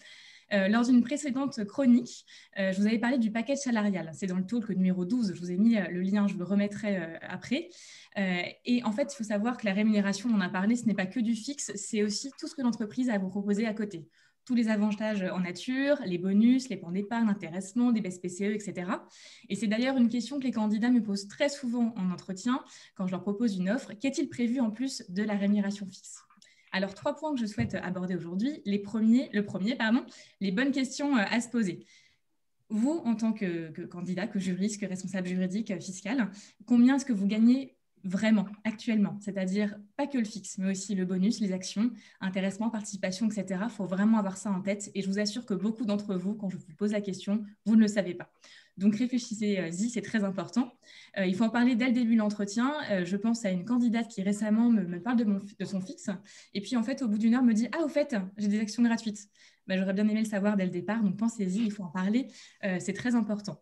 Lors d'une précédente chronique, je vous avais parlé du package salarial. C'est dans le talk numéro 12, je vous ai mis le lien, je le remettrai après. Et en fait, il faut savoir que la rémunération, on en a parlé, ce n'est pas que du fixe, c'est aussi tout ce que l'entreprise a à vous proposer à côté. Tous les avantages en nature, les bonus, les plans d'épargne, l'intéressement, des BSPCE, etc. Et c'est d'ailleurs une question que les candidats me posent très souvent en entretien quand je leur propose une offre. Qu'est-il prévu en plus de la rémunération fixe ? Alors, 3 points que je souhaite aborder aujourd'hui. Le premier, les bonnes questions à se poser. Vous, en tant que candidat, que juriste, que responsable juridique, fiscal, combien est-ce que vous gagnez vraiment, actuellement? C'est-à-dire pas que le fixe, mais aussi le bonus, les actions, intéressement, participation, etc. Il faut vraiment avoir ça en tête. Et je vous assure que beaucoup d'entre vous, quand je vous pose la question, vous ne le savez pas. Donc, réfléchissez-y, c'est très important. Il faut en parler dès le début de l'entretien. Je pense à une candidate qui récemment me parle de son fixe. Et puis, en fait, au bout d'une heure, me dit « Ah, au fait, j'ai des actions gratuites. » J'aurais bien aimé le savoir dès le départ. Donc, pensez-y, il faut en parler. C'est très important.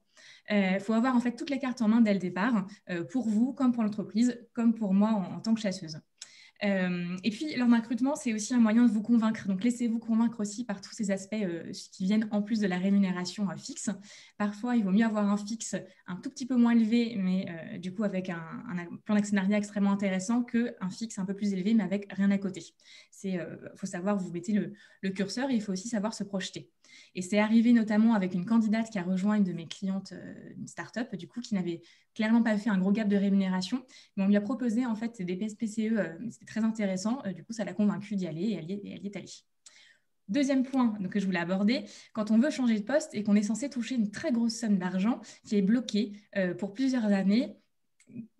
Il faut avoir en fait toutes les cartes en main dès le départ, pour vous, comme pour l'entreprise, comme pour moi en tant que chasseuse. Et puis, leur recrutement, c'est aussi un moyen de vous convaincre. Donc, laissez-vous convaincre aussi par tous ces aspects qui viennent en plus de la rémunération fixe. Parfois, il vaut mieux avoir un fixe un tout petit peu moins élevé, mais du coup, avec un plan d'actionnariat extrêmement intéressant, qu'un fixe un peu plus élevé, mais avec rien à côté. Il faut savoir, vous mettez le curseur et il faut aussi savoir se projeter. Et c'est arrivé notamment avec une candidate qui a rejoint une de mes clientes, une start-up, du coup, qui n'avait clairement pas fait un gros gap de rémunération, mais on lui a proposé en fait des PSPCE, c'était très intéressant, du coup, ça l'a convaincue d'y aller et elle y est allée. Deuxième point que je voulais aborder, quand on veut changer de poste et qu'on est censé toucher une très grosse somme d'argent qui est bloquée pour plusieurs années,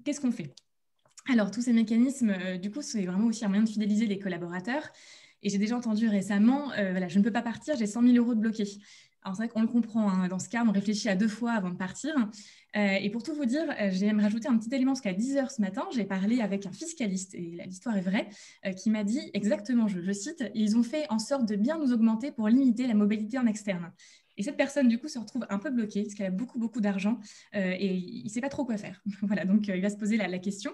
qu'est-ce qu'on fait? Alors, tous ces mécanismes, du coup, c'est vraiment aussi un moyen de fidéliser les collaborateurs. Et j'ai déjà entendu récemment, voilà, je ne peux pas partir, j'ai 100 000 € de bloqués. Alors, c'est vrai qu'on le comprend, hein, dans ce cas, on réfléchit à 2 fois avant de partir. Et pour tout vous dire, j'ai même rajouté un petit élément, parce qu'à 10 h ce matin, j'ai parlé avec un fiscaliste, et l'histoire est vraie, qui m'a dit exactement, je cite, « Ils ont fait en sorte de bien nous augmenter pour limiter la mobilité en externe. » Et cette personne, du coup, se retrouve un peu bloquée parce qu'elle a beaucoup d'argent et il ne sait pas trop quoi faire. Voilà, donc il va se poser la question.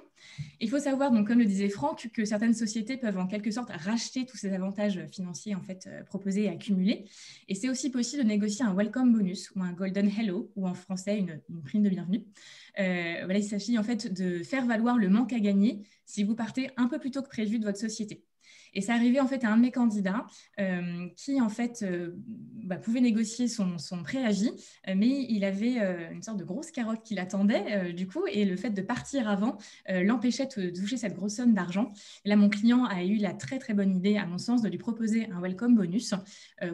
Il faut savoir, donc, comme le disait Franck, que certaines sociétés peuvent en quelque sorte racheter tous ces avantages financiers en fait, proposés et accumulés. Et c'est aussi possible de négocier un welcome bonus ou un golden hello, ou en français une prime de bienvenue. Voilà, il s'agit en fait de faire valoir le manque à gagner si vous partez un peu plus tôt que prévu de votre société. Et c'est arrivé en fait à un de mes candidats qui en fait pouvait négocier son préavis, mais il avait une sorte de grosse carotte qui l'attendait du coup, et le fait de partir avant l'empêchait de toucher cette grosse somme d'argent. Et là, mon client a eu la très bonne idée, à mon sens, de lui proposer un welcome bonus.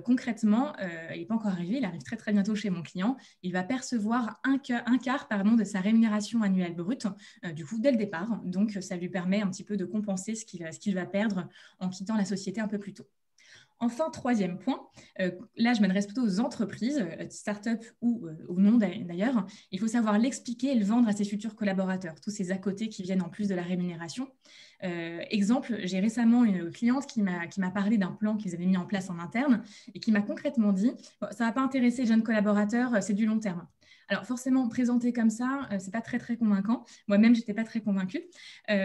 Concrètement, il n'est pas encore arrivé, il arrive très bientôt chez mon client. Il va percevoir un quart de sa rémunération annuelle brute, du coup, dès le départ. Donc, ça lui permet un petit peu de compenser ce qu'il va perdre en quittant la société un peu plus tôt. Enfin, 3e point, là je m'adresse plutôt aux entreprises, start-up ou non d'ailleurs, il faut savoir l'expliquer et le vendre à ses futurs collaborateurs, tous ces à côté qui viennent en plus de la rémunération. Exemple, j'ai récemment une cliente qui m'a parlé d'un plan qu'ils avaient mis en place en interne et qui m'a concrètement dit « ça ne va pas intéresser les jeunes collaborateurs, c'est du long terme ». Alors forcément, présenté comme ça, c'est pas très, très convaincant. Moi-même, je n'étais pas très convaincue.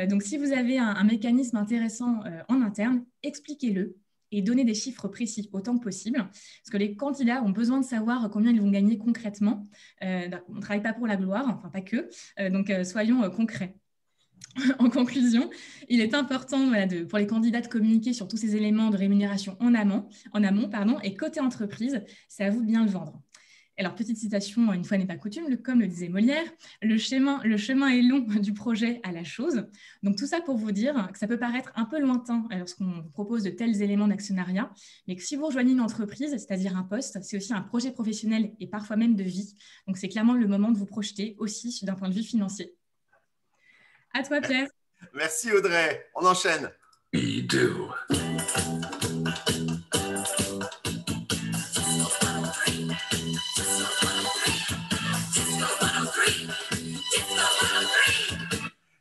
Donc, si vous avez un mécanisme intéressant en interne, expliquez-le et donnez des chiffres précis autant que possible. Parce que les candidats ont besoin de savoir combien ils vont gagner concrètement. On ne travaille pas pour la gloire, enfin pas que. Donc, soyons concrets. En conclusion, il est important pour les candidats de communiquer sur tous ces éléments de rémunération en amont, et côté entreprise, c'est à vous de bien le vendre. Alors, petite citation, une fois n'est pas coutume, comme le disait Molière, le chemin est long du projet à la chose. Donc, tout ça pour vous dire que ça peut paraître un peu lointain lorsqu'on vous propose de tels éléments d'actionnariat, mais que si vous rejoignez une entreprise, c'est-à-dire un poste, c'est aussi un projet professionnel et parfois même de vie. Donc, c'est clairement le moment de vous projeter aussi d'un point de vue financier. À toi, Pierre. Merci, Audrey. On enchaîne. We do.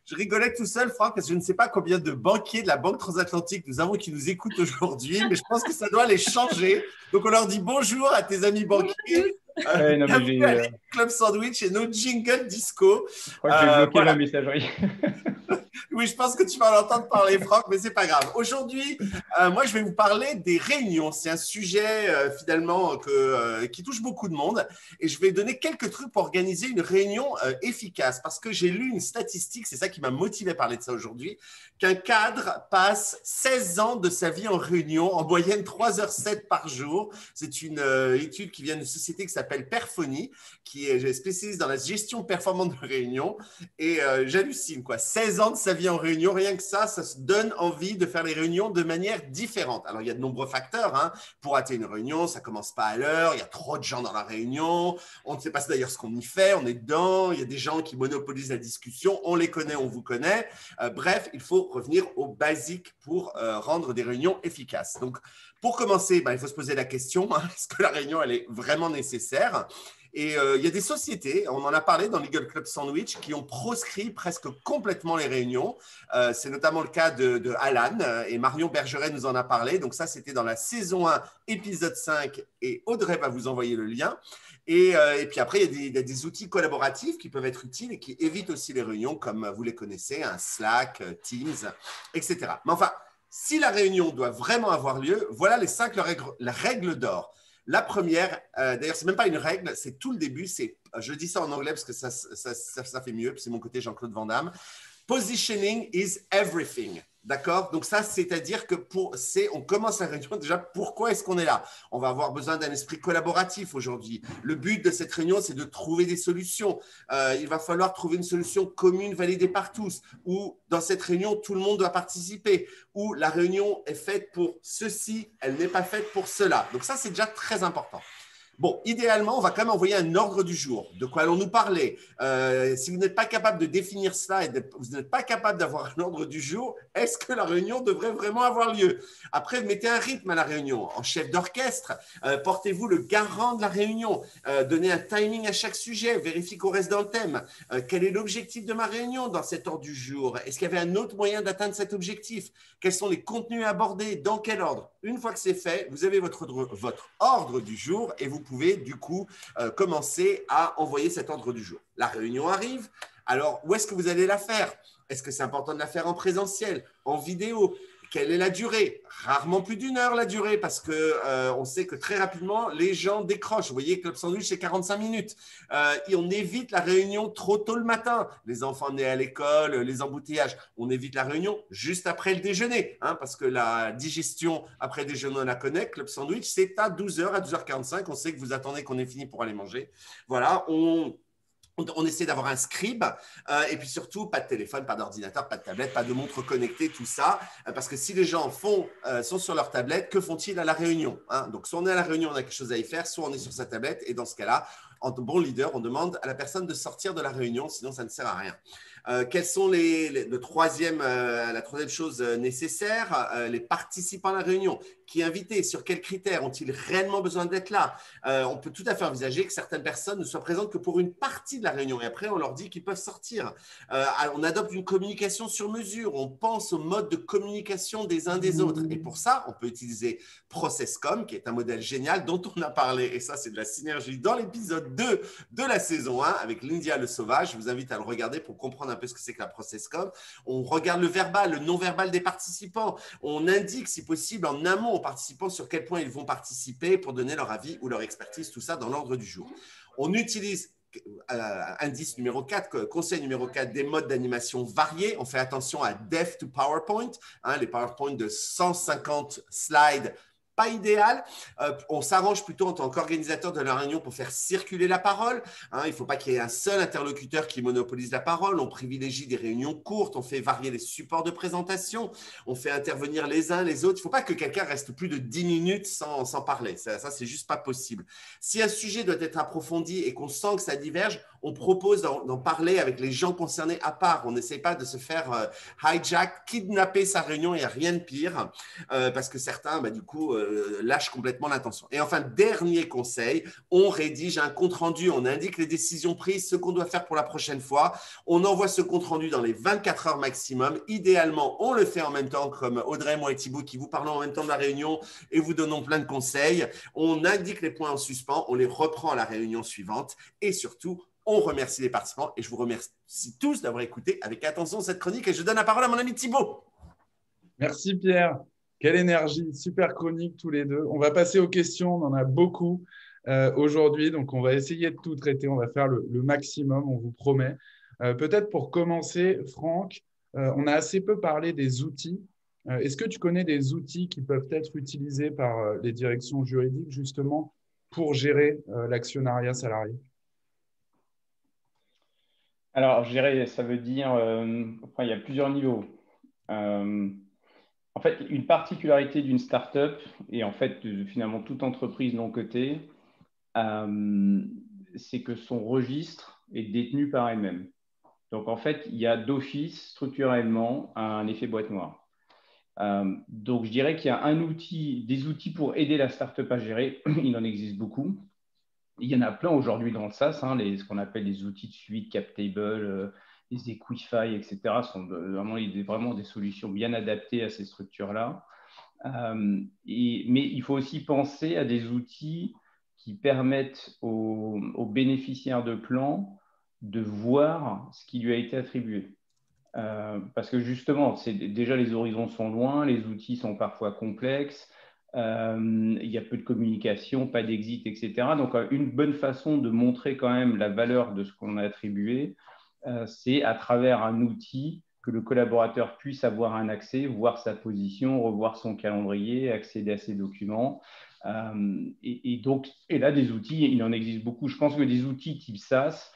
Je rigolais tout seul, Franck, parce que je ne sais pas combien de banquiers de la Banque Transatlantique nous avons qui nous écoutent aujourd'hui, mais je pense que ça doit les changer. Donc, on leur dit bonjour à tes amis banquiers. Bienvenue à Club Sandwich et nos jingle disco. Je crois que j'ai bloqué la messagerie. Oui, je pense que tu vas l'entendre parler, Franck, mais c'est pas grave. Aujourd'hui, moi, je vais vous parler des réunions. C'est un sujet finalement qui touche beaucoup de monde, et je vais donner quelques trucs pour organiser une réunion efficace. Parce que j'ai lu une statistique, c'est ça qui m'a motivé à parler de ça aujourd'hui, qu'un cadre passe 16 ans de sa vie en réunion, en moyenne 3h07 par jour. C'est une étude qui vient d'une société qui s'appelle Perphony, qui est spécialiste dans la gestion performante de réunions, et j'hallucine quoi. 16 ans de sa vie en réunion, rien que ça se donne envie de faire les réunions de manière différente. Alors, il y a de nombreux facteurs pour rater une réunion. Ça ne commence pas à l'heure, il y a trop de gens dans la réunion, on ne sait pas d'ailleurs ce qu'on y fait, on est dedans, il y a des gens qui monopolisent la discussion, on les connaît, on vous connaît. Bref, il faut revenir aux basiques pour rendre des réunions efficaces. Donc, pour commencer, il faut se poser la question, est-ce que la réunion elle est vraiment nécessaire ? Et il y a des sociétés, on en a parlé dans Legal Club Sandwich, qui ont proscrit presque complètement les réunions. C'est notamment le cas de Alan, et Marion Bergeret nous en a parlé. Donc ça, c'était dans la saison 1, épisode 5, et Audrey va vous envoyer le lien. Et puis après, il y a des outils collaboratifs qui peuvent être utiles et qui évitent aussi les réunions, comme vous les connaissez, Slack, Teams, etc. Mais enfin, si la réunion doit vraiment avoir lieu, voilà les 5 règles d'or. La première, d'ailleurs, ce n'est même pas une règle, c'est tout le début. Je dis ça en anglais parce que ça fait mieux, c'est mon côté Jean-Claude Van Damme. Positioning is everything. D'accord? Donc ça, c'est-à-dire que on commence la réunion déjà, pourquoi est-ce qu'on est là? On va avoir besoin d'un esprit collaboratif aujourd'hui. Le but de cette réunion, c'est de trouver des solutions. Il va falloir trouver une solution commune validée par tous, ou dans cette réunion, tout le monde doit participer, ou la réunion est faite pour ceci, elle n'est pas faite pour cela. Donc ça, c'est déjà très important. Bon, idéalement, on va quand même envoyer un ordre du jour. De quoi allons-nous parler? Si vous n'êtes pas capable de définir cela et vous n'êtes pas capable d'avoir un ordre du jour, est-ce que la réunion devrait vraiment avoir lieu? Après, mettez un rythme à la réunion. En chef d'orchestre, portez-vous le garant de la réunion. Donnez un timing à chaque sujet. Vérifiez qu'on reste dans le thème. Quel est l'objectif de ma réunion dans cet ordre du jour? Est-ce qu'il y avait un autre moyen d'atteindre cet objectif? Quels sont les contenus abordés? Dans quel ordre? Une fois que c'est fait, vous avez votre ordre du jour et vous pouvez du coup commencer à envoyer cet ordre du jour. La réunion arrive, alors où est-ce que vous allez la faire? Est-ce que c'est important de la faire en présentiel, en vidéo? Quelle est la durée? Rarement plus d'1 heure la durée parce qu'on sait que très rapidement, les gens décrochent. Vous voyez, Club Sandwich, c'est 45 minutes. Et on évite la réunion trop tôt le matin. Les enfants nés à l'école, les embouteillages. On évite la réunion juste après le déjeuner parce que la digestion après le déjeuner, on la connaît. Club Sandwich, c'est à 12h, à 12h45. On sait que vous attendez qu'on ait fini pour aller manger. Voilà, on essaie d'avoir un scribe et puis surtout, pas de téléphone, pas d'ordinateur, pas de tablette, pas de montre connectée, tout ça. Parce que si les gens sont sur leur tablette, que font-ils à la réunion? Donc, soit on est à la réunion, on a quelque chose à y faire, soit on est sur sa tablette. Et dans ce cas-là, en bon leader, on demande à la personne de sortir de la réunion, sinon ça ne sert à rien. Quelles sont la troisième chose nécessaire? Les participants à la réunion. Qui est invité? Sur quels critères? Ont-ils réellement besoin d'être là? On peut tout à fait envisager que certaines personnes ne soient présentes que pour une partie de la réunion et après, on leur dit qu'ils peuvent sortir. On adopte une communication sur mesure. On pense au mode de communication des uns des autres. Et pour ça, on peut utiliser ProcessCom, qui est un modèle génial dont on a parlé. Et ça, c'est de la synergie dans l'épisode 2 de la saison 1 avec l'India le Sauvage. Je vous invite à le regarder pour comprendre un peu ce que c'est que la ProcessCom. On regarde le verbal, le non-verbal des participants. On indique, si possible, en amont aux participants sur quel point ils vont participer pour donner leur avis ou leur expertise, tout ça dans l'ordre du jour. On utilise indice numéro 4, conseil numéro 4, des modes d'animation variés. On fait attention à Dev to PowerPoint, les PowerPoint de 150 slides, pas idéal. On s'arrange plutôt en tant qu'organisateur de la réunion pour faire circuler la parole. Il ne faut pas qu'il y ait un seul interlocuteur qui monopolise la parole. On privilégie des réunions courtes. On fait varier les supports de présentation. On fait intervenir les uns les autres. Il ne faut pas que quelqu'un reste plus de 10 minutes sans parler. Ça c'est juste pas possible. Si un sujet doit être approfondi et qu'on sent que ça diverge, on propose d'en parler avec les gens concernés à part. On n'essaie pas de se faire hijack, kidnapper sa réunion. Il n'y a rien de pire parce que certains, du coup, lâchent complètement l'intention. Et enfin, dernier conseil, on rédige un compte-rendu. On indique les décisions prises, ce qu'on doit faire pour la prochaine fois. On envoie ce compte-rendu dans les 24 heures maximum. Idéalement, on le fait en même temps comme Audrey, moi et Thibaut qui vous parlons en même temps de la réunion et vous donnons plein de conseils. On indique les points en suspens, on les reprend à la réunion suivante et surtout, on remercie les participants et je vous remercie tous d'avoir écouté avec attention cette chronique et je donne la parole à mon ami Thibaut. Merci Pierre. Quelle énergie, super chronique tous les deux. On va passer aux questions, on en a beaucoup aujourd'hui, donc on va essayer de tout traiter, on va faire le maximum, on vous promet. Peut-être pour commencer, Franck, on a assez peu parlé des outils. Est-ce que tu connais des outils qui peuvent être utilisés par les directions juridiques justement pour gérer l'actionnariat salarié? Alors, gérer, ça veut dire, il y a plusieurs niveaux. En fait, une particularité d'une startup et en fait, finalement, toute entreprise non cotée, c'est que son registre est détenu par elle-même. Donc, en fait, il y a d'office, structurellement, un effet boîte noire. Donc, je dirais qu'il y a des outils pour aider la startup à gérer. Il en existe beaucoup. Il y en a plein aujourd'hui dans le SaaS, ce qu'on appelle les outils de suivi, CapTable, les Equify, etc. sont vraiment des solutions bien adaptées à ces structures-là. Mais il faut aussi penser à des outils qui permettent aux bénéficiaires de plans de voir ce qui lui a été attribué. Parce que justement, déjà les horizons sont loin, les outils sont parfois complexes, il y a peu de communication, pas d'exit, etc. Donc, une bonne façon de montrer quand même la valeur de ce qu'on a attribué, c'est à travers un outil que le collaborateur puisse avoir un accès, voir sa position, revoir son calendrier, accéder à ses documents. Et là, des outils, il en existe beaucoup. Je pense que des outils type SaaS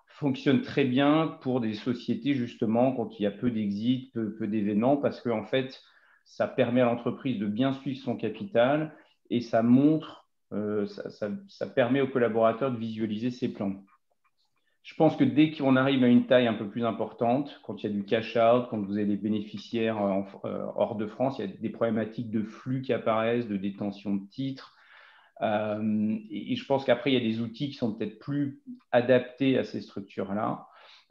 fonctionnent très bien pour des sociétés, justement, quand il y a peu d'exit, peu d'événements, parce qu'en fait, ça permet à l'entreprise de bien suivre son capital et ça montre, ça permet aux collaborateurs de visualiser ses plans. Je pense que dès qu'on arrive à une taille un peu plus importante, quand il y a du cash-out, quand vous avez des bénéficiaires hors de France, il y a des problématiques de flux qui apparaissent, de détention de titres. Et je pense qu'après, il y a des outils qui sont peut-être plus adaptés à ces structures-là.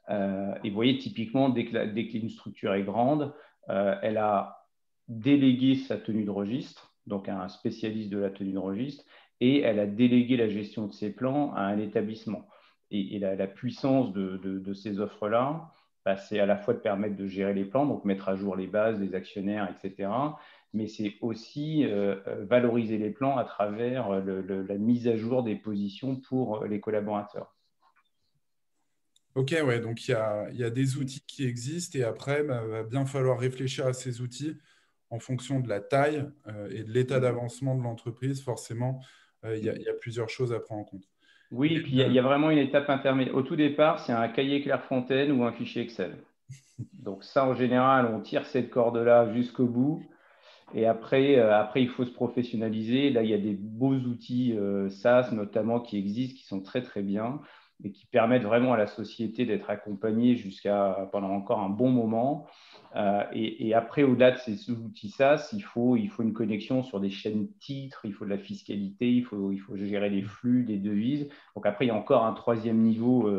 Et vous voyez, typiquement, dès qu'une structure est grande, elle a délégué sa tenue de registre, donc à un spécialiste de la tenue de registre, et elle a délégué la gestion de ses plans à un établissement. Et la puissance de ces offres-là, c'est à la fois de permettre de gérer les plans, donc mettre à jour les bases, les actionnaires, etc., mais c'est aussi valoriser les plans à travers la mise à jour des positions pour les collaborateurs. Ok, ouais, donc il y a des outils qui existent et après, il va bien falloir réfléchir à ces outils en fonction de la taille et de l'état d'avancement de l'entreprise. Forcément, il y a plusieurs choses à prendre en compte. Oui, et puis il y a vraiment une étape intermédiaire. Au tout départ, c'est un cahier Clairefontaine ou un fichier Excel. Donc ça, en général, on tire cette corde-là jusqu'au bout. Et après, il faut se professionnaliser. Là, il y a des beaux outils SaaS, notamment, qui existent, qui sont très, très bien et qui permettent vraiment à la société d'être accompagnée pendant encore un bon moment. Et après, au-delà de ces outils SaaS, il faut une connexion sur des chaînes titres, il faut de la fiscalité, il faut gérer les flux, les devises. Donc après, il y a encore un troisième niveau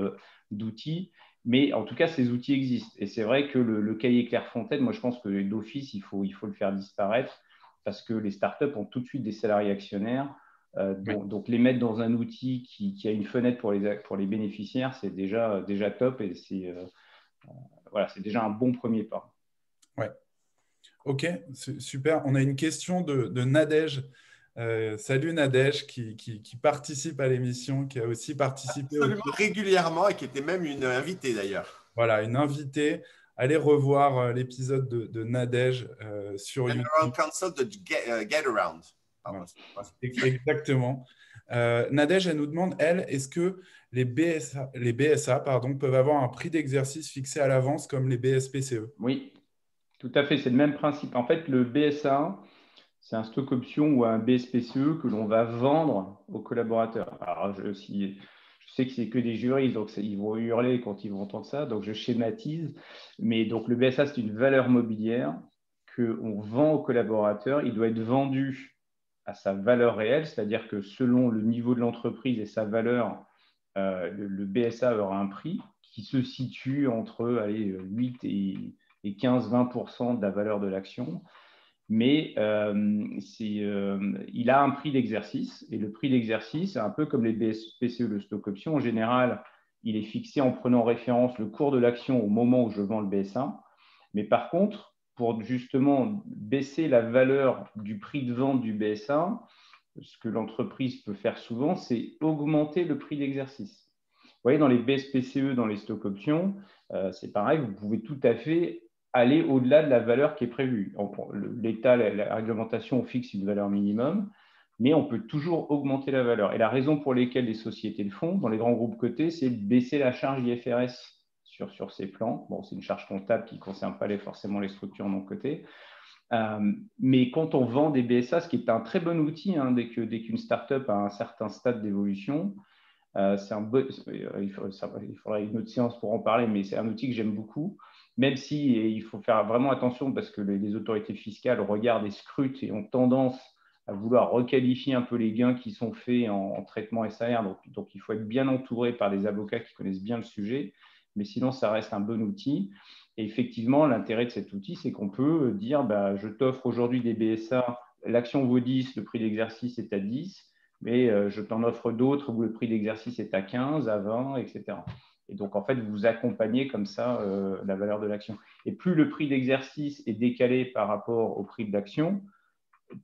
d'outils. Mais en tout cas, ces outils existent. Et c'est vrai que le cahier Clairefontaine, moi, je pense que d'office, il faut le faire disparaître parce que les startups ont tout de suite des salariés actionnaires. Donc, les mettre dans un outil qui a une fenêtre pour les bénéficiaires, c'est déjà top et c'est déjà un bon premier pas. Ouais. Ok, super. On a une question de Nadège. Salut Nadège, qui participe à l'émission, qui a aussi participé Absolument régulièrement et qui était même une invitée d'ailleurs. Voilà, une invitée. Allez revoir l'épisode de Nadège sur General YouTube. Counsel de Get Around. Voilà. Exactement. Nadège, elle nous demande, est-ce que les BSA peuvent avoir un prix d'exercice fixé à l'avance comme les BSPCE? Oui, tout à fait, c'est le même principe. En fait, le BSA, c'est un stock option ou un BSPCE que l'on va vendre aux collaborateurs. Alors, je sais que c'est que des juristes, donc ils vont hurler quand ils vont entendre ça, donc je schématise. Mais donc, le BSA, c'est une valeur mobilière qu'on vend aux collaborateurs. Il doit être vendu à sa valeur réelle, c'est-à-dire que selon le niveau de l'entreprise et sa valeur, le BSA aura un prix qui se situe entre 8 et 15-20% de la valeur de l'action. Mais il a un prix d'exercice. Et le prix d'exercice, un peu comme les BSPCE, le stock option, en général, il est fixé en prenant référence le cours de l'action au moment où je vends le BSA. Mais par contre, pour justement baisser la valeur du prix de vente du BSA, ce que l'entreprise peut faire souvent, c'est augmenter le prix d'exercice. Vous voyez, dans les BSPCE, dans les stock options, c'est pareil, vous pouvez tout à fait aller au-delà de la valeur qui est prévue. L'État, la réglementation fixe une valeur minimum, mais on peut toujours augmenter la valeur. Et la raison pour laquelle les sociétés le font, dans les grands groupes cotés, c'est de baisser la charge IFRS sur ces plans. Bon, c'est une charge comptable qui ne concerne pas forcément les structures non cotées. Mais quand on vend des BSA, ce qui est un très bon outil, dès qu'une start-up a un certain stade d'évolution, il faudrait une autre séance pour en parler, mais c'est un outil que j'aime beaucoup, même si il faut faire vraiment attention parce que les autorités fiscales regardent et scrutent et ont tendance à vouloir requalifier un peu les gains qui sont faits en traitement SAR. Donc, il faut être bien entouré par des avocats qui connaissent bien le sujet, mais sinon, ça reste un bon outil. Et effectivement, l'intérêt de cet outil, c'est qu'on peut dire, je t'offre aujourd'hui des BSA, l'action vaut 10, le prix d'exercice est à 10, mais je t'en offre d'autres où le prix d'exercice est à 15, à 20, etc. Et donc, en fait, vous accompagnez comme ça la valeur de l'action. Et plus le prix d'exercice est décalé par rapport au prix de l'action,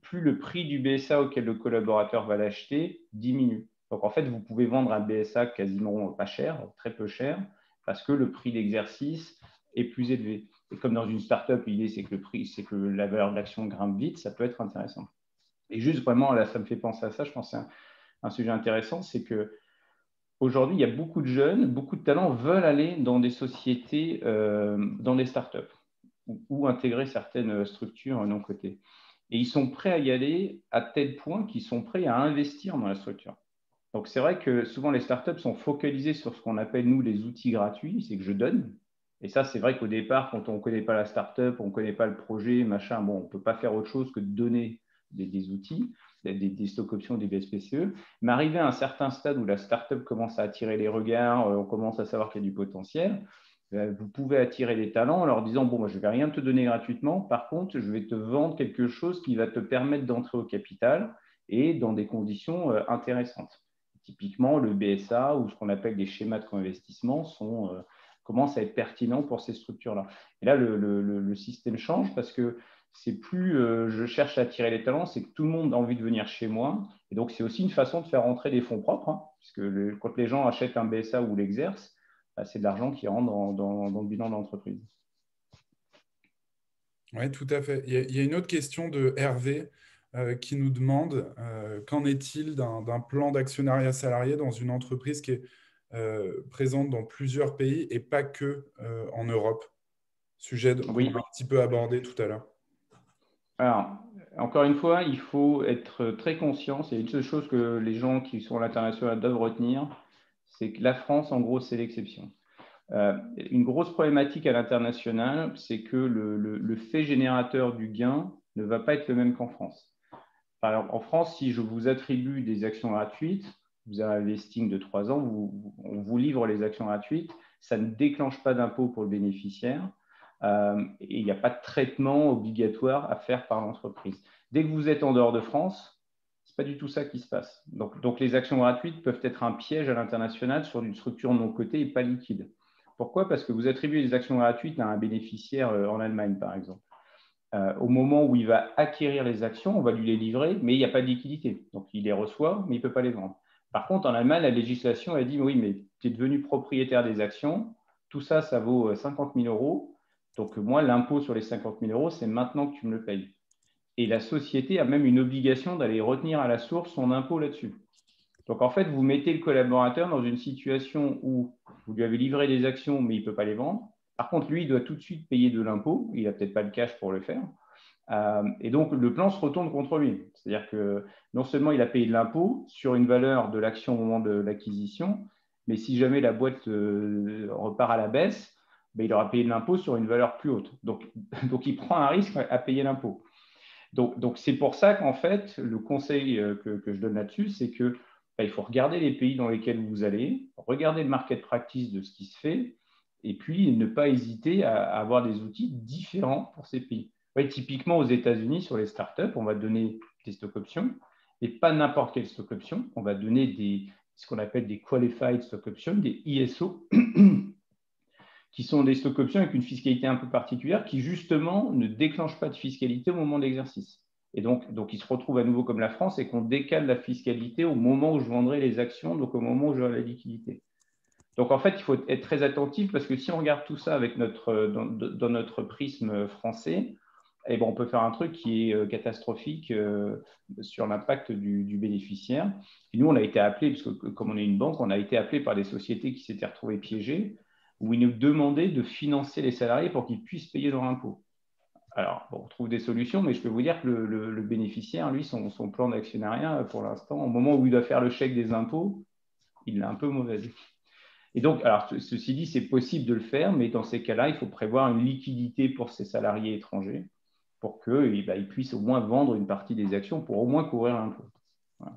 plus le prix du BSA auquel le collaborateur va l'acheter diminue. Donc, en fait, vous pouvez vendre un BSA quasiment pas cher, très peu cher, parce que le prix d'exercice est plus élevé. Et comme dans une start-up, l'idée, c'est que la valeur de l'action grimpe vite, ça peut être intéressant. Et juste vraiment, là, ça me fait penser à ça, je pense que c'est un sujet intéressant, c'est qu'aujourd'hui, il y a beaucoup de jeunes, beaucoup de talents veulent aller dans des sociétés, dans des startups, ou intégrer certaines structures non cotées. Et ils sont prêts à y aller à tel point qu'ils sont prêts à investir dans la structure. Donc, c'est vrai que souvent, les startups sont focalisées sur ce qu'on appelle, nous, les outils gratuits, c'est que je donne. Et ça, c'est vrai qu'au départ, quand on ne connaît pas la startup, on ne connaît pas le projet, machin, bon, on ne peut pas faire autre chose que de donner des outils, des stock options, des BSPCE. Mais arrivé à un certain stade où la startup commence à attirer les regards, on commence à savoir qu'il y a du potentiel, vous pouvez attirer les talents en leur disant, bon, moi, je ne vais rien te donner gratuitement, par contre, je vais te vendre quelque chose qui va te permettre d'entrer au capital et dans des conditions intéressantes. Typiquement, le BSA ou ce qu'on appelle des schémas de co-investissement commencent à être pertinents pour ces structures-là. Et là, le système change parce que c'est plus je cherche à attirer les talents, c'est que tout le monde a envie de venir chez moi. Et donc, c'est aussi une façon de faire rentrer des fonds propres, puisque quand les gens achètent un BSA ou l'exercent, c'est de l'argent qui rentre dans le bilan de l'entreprise. Oui, tout à fait. Il y a une autre question de Hervé qui nous demande qu'en est-il d'un plan d'actionnariat salarié dans une entreprise qui est présente dans plusieurs pays et pas que en Europe? Sujet qu'on a un petit peu abordé tout à l'heure. Alors, encore une fois, il faut être très conscient. C'est une seule chose que les gens qui sont à l'international doivent retenir, c'est que la France, en gros, c'est l'exception. Une grosse problématique à l'international, c'est que le fait générateur du gain ne va pas être le même qu'en France. Par exemple, en France, si je vous attribue des actions gratuites, vous avez un vesting de 3 ans, on vous livre les actions gratuites, ça ne déclenche pas d'impôt pour le bénéficiaire et il n'y a pas de traitement obligatoire à faire par l'entreprise. Dès que vous êtes en dehors de France, Ce n'est pas du tout ça qui se passe. Donc, les actions gratuites peuvent être un piège à l'international sur une structure non cotée et pas liquide. Pourquoi? Parce que vous attribuez des actions gratuites à un bénéficiaire en Allemagne, par exemple. Au moment où il va acquérir les actions, on va lui les livrer, mais il n'y a pas de liquidité. Donc, il les reçoit, mais il ne peut pas les vendre. Par contre, en Allemagne, la législation a dit, oui, mais tu es devenu propriétaire des actions, tout ça, ça vaut 50 000 euros. Donc, moi, l'impôt sur les 50 000 euros, c'est maintenant que tu me le payes. Et la société a même une obligation d'aller retenir à la source son impôt là-dessus. Donc, en fait, vous mettez le collaborateur dans une situation où vous lui avez livré des actions, mais il ne peut pas les vendre. Par contre, lui, il doit tout de suite payer de l'impôt. Il n'a peut-être pas le cash pour le faire. Et donc, le plan se retourne contre lui. C'est-à-dire que non seulement il a payé de l'impôt sur une valeur de l'action au moment de l'acquisition, mais si jamais la boîte repart à la baisse, ben, il aura payé de l'impôt sur une valeur plus haute. Donc, il prend un risque à payer l'impôt. Donc, c'est pour ça qu'en fait, le conseil que je donne là-dessus, c'est que il faut regarder les pays dans lesquels vous allez, regarder le market practice de ce qui se fait, et puis ne pas hésiter à avoir des outils différents pour ces pays. Ouais, typiquement, aux États-Unis, sur les startups, on va donner des stock options, et pas n'importe quelle stock option. On va donner ce qu'on appelle des qualified stock options, des ISO, qui sont des stock options avec une fiscalité un peu particulière, qui justement ne déclenchent pas de fiscalité au moment de l'exercice. Et donc, ils se retrouvent à nouveau comme la France et qu'on décale la fiscalité au moment où je vendrai les actions, donc au moment où j'aurai la liquidité. Donc, en fait, il faut être très attentif parce que si on regarde tout ça avec dans notre prisme français, eh ben, on peut faire un truc qui est catastrophique sur l'impact du bénéficiaire. Et nous, on a été appelés, parce que comme on est une banque, on a été appelés par des sociétés qui s'étaient retrouvées piégées, où ils nous demandaient de financer les salariés pour qu'ils puissent payer leur impôt. Alors, bon, on trouve des solutions, mais je peux vous dire que le bénéficiaire, lui, son plan d'actionnariat, pour l'instant, au moment où il doit faire le chèque des impôts, il l'a un peu mauvaise. Et donc, alors, ceci dit, c'est possible de le faire, mais dans ces cas-là, il faut prévoir une liquidité pour ces salariés étrangers pour qu'ils puissent au moins vendre une partie des actions pour au moins couvrir l'impôt. Voilà.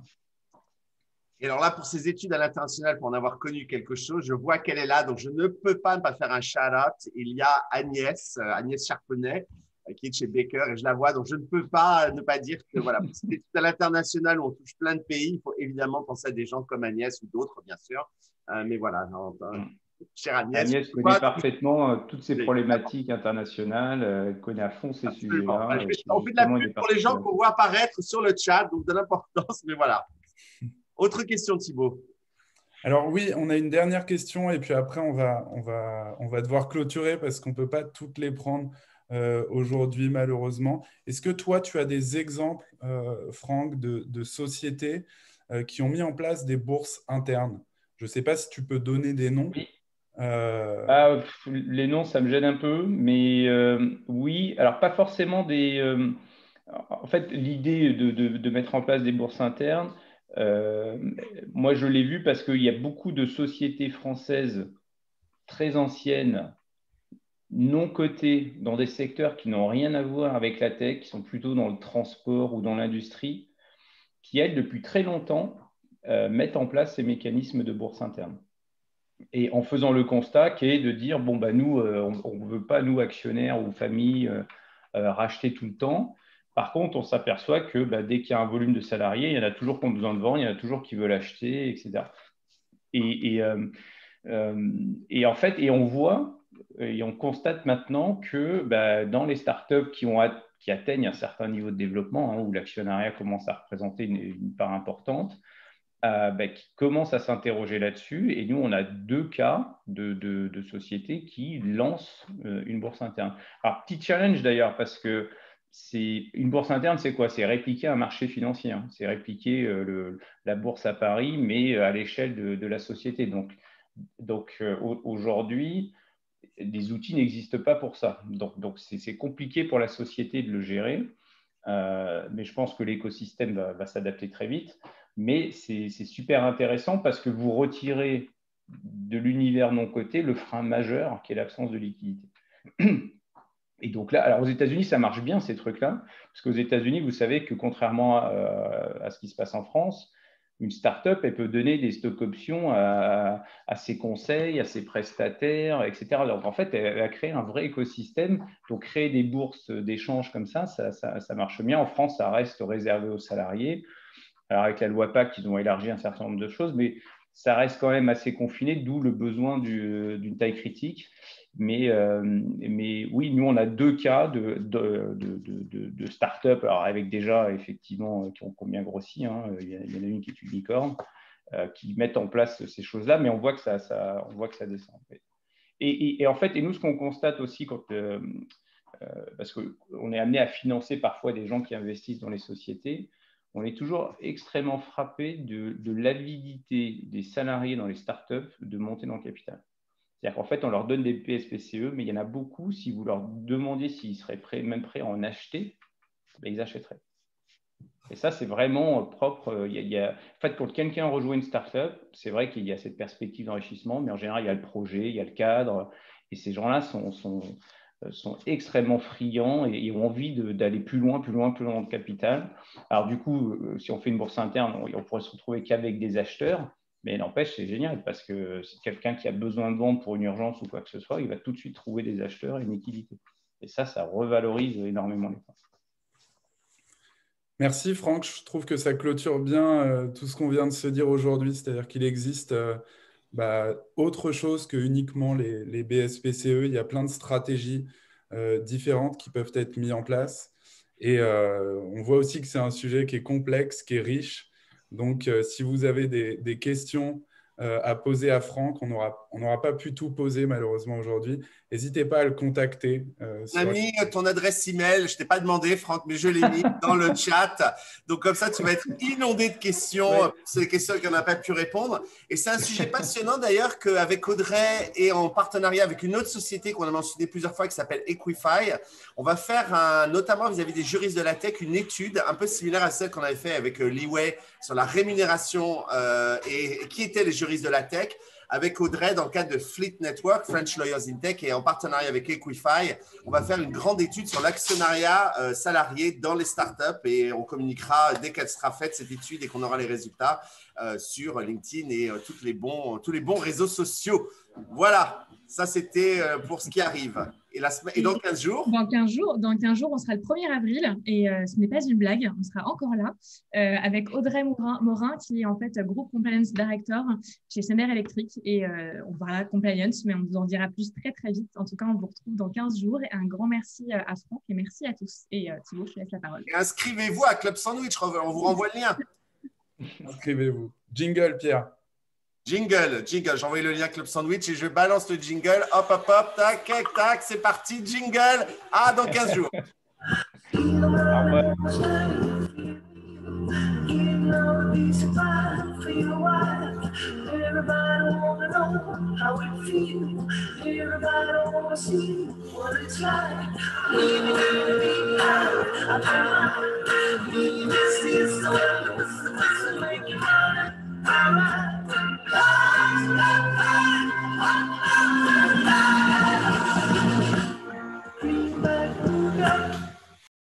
Et alors là, pour ces études à l'international, pour en avoir connu quelque chose, je vois qu'elle est là, donc je ne peux pas ne pas faire un shout-out. Il y a Agnès Charpenay, qui est de chez Baker, et je la vois, donc je ne peux pas ne pas dire que voilà, pour ces études à l'international où on touche plein de pays, il faut évidemment penser à des gens comme Agnès ou d'autres, bien sûr. Mais voilà, chère Agnès. Agnès connaît parfaitement toutes ces problématiques internationales, elle connaît à fond ces sujets-là. On fait de la pub pour les gens qu'on voit apparaître sur le chat, donc de l'importance, mais voilà. Autre question, Thibaut. Alors oui, on a une dernière question et puis après, on va devoir clôturer parce qu'on ne peut pas toutes les prendre aujourd'hui, malheureusement. Est-ce que toi, tu as des exemples, Franck, de sociétés qui ont mis en place des bourses internes? Je ne sais pas si tu peux donner des noms. Oui. Les noms, ça me gêne un peu, mais oui. Alors, pas forcément des… en fait, l'idée de mettre en place des bourses internes, moi, je l'ai vu parce qu'il y a beaucoup de sociétés françaises très anciennes, non cotées, dans des secteurs qui n'ont rien à voir avec la tech, qui sont plutôt dans le transport ou dans l'industrie, qui, elles, depuis très longtemps, mettent en place ces mécanismes de bourse interne. Et en faisant le constat qui est de dire, bon, bah, nous, on ne veut pas, nous, actionnaires ou familles, racheter tout le temps. Par contre, on s'aperçoit que dès qu'il y a un volume de salariés, il y en a toujours qui ont besoin de vendre, il y en a toujours qui veulent acheter, etc. Et en fait, on voit et on constate maintenant que dans les startups qui atteignent un certain niveau de développement, où l'actionnariat commence à représenter une part importante, qui commencent à s'interroger là-dessus. Et nous, on a 2 cas de sociétés qui lancent une bourse interne. Alors, petit challenge d'ailleurs, parce que une bourse interne, c'est quoi? C'est répliquer un marché financier. Hein. C'est répliquer la bourse à Paris, mais à l'échelle de la société. Donc aujourd'hui, des outils n'existent pas pour ça. Donc c'est compliqué pour la société de le gérer. Mais je pense que l'écosystème va s'adapter très vite. Mais c'est super intéressant parce que vous retirez de l'univers non coté le frein majeur qui est l'absence de liquidité. Et donc là, alors aux États-Unis, ça marche bien ces trucs-là, parce qu'aux États-Unis, vous savez que contrairement à ce qui se passe en France, une start-up, elle peut donner des stock options à ses conseils, à ses prestataires, etc. Donc en fait, elle a créé un vrai écosystème. Donc créer des bourses d'échange comme ça marche bien. En France, ça reste réservé aux salariés. Alors, avec la loi Pacte, ils ont élargi un certain nombre de choses, mais ça reste quand même assez confiné, d'où le besoin d'une taille critique. Mais oui, nous, on a 2 cas de start-up, alors avec déjà, effectivement, qui ont bien grossi. Hein. Il y en a une qui est une licorne, qui mettent en place ces choses-là, mais on voit que ça descend. En fait. Et en fait, nous, ce qu'on constate aussi, parce qu'on est amené à financer parfois des gens qui investissent dans les sociétés, on est toujours extrêmement frappé de l'avidité des salariés dans les startups de monter dans le capital. C'est-à-dire qu'en fait, on leur donne des PSPCE, mais il y en a beaucoup, si vous leur demandiez s'ils seraient même prêts à en acheter, ben, ils achèteraient. Et ça, c'est vraiment propre. En fait, pour quelqu'un rejoint une startup, c'est vrai qu'il y a cette perspective d'enrichissement, mais en général, il y a le projet, il y a le cadre, et ces gens-là sont extrêmement friands et ont envie d'aller plus loin dans le capital. Alors du coup, si on fait une bourse interne, on pourrait se retrouver qu'avec des acheteurs, mais n'empêche, c'est génial parce que c'est quelqu'un qui a besoin de vendre pour une urgence ou quoi que ce soit, il va tout de suite trouver des acheteurs et une liquidité. Et ça revalorise énormément les points. Merci Franck, je trouve que ça clôture bien tout ce qu'on vient de se dire aujourd'hui, c'est-à-dire qu'il existe autre chose que uniquement les BSPCE, il y a plein de stratégies différentes qui peuvent être mises en place et on voit aussi que c'est un sujet qui est complexe, qui est riche, donc si vous avez des questions à poser à Franck, on n'aura pas pu tout poser malheureusement aujourd'hui. N'hésitez pas à le contacter. On a mis ton adresse email, je ne t'ai pas demandé Franck, mais je l'ai mis dans le chat. Donc comme ça, tu vas être inondé de questions. Ouais. C'est des questions qu'on n'a pas pu répondre. Et c'est un sujet passionnant d'ailleurs qu'avec Audrey et en partenariat avec une autre société qu'on a mentionné plusieurs fois qui s'appelle Equify, on va faire notamment vis-à-vis des juristes de la tech une étude un peu similaire à celle qu'on avait fait avec Leeway sur la rémunération et qui étaient les juristes de la tech. Avec Audrey, dans le cadre de Fleet Network, French Lawyers in Tech, et en partenariat avec Equify, on va faire une grande étude sur l'actionnariat salarié dans les startups et on communiquera dès qu'elle sera faite, cette étude, et qu'on aura les résultats sur LinkedIn et tous les bons réseaux sociaux. Voilà, ça c'était pour ce qui arrive. Et dans 15 jours Dans 15 jours, on sera le 1er avril et ce n'est pas une blague, on sera encore là avec Audrey Morin qui est en fait Group Compliance Director chez Schneider Electric et on parlera compliance, mais on vous en dira plus très très vite. En tout cas, on vous retrouve dans 15 jours et un grand merci à Franck et merci à tous. Et Thibaut, je te laisse la parole. Et inscrivez-vous à Club Sandwich, on vous renvoie le lien. Inscrivez-vous. Jingle, Pierre. Jingle, j'ai envoyé le lien Club Sandwich et je balance le jingle. Hop, tac, tac, c'est parti, jingle. À dans 15 jours. Everybody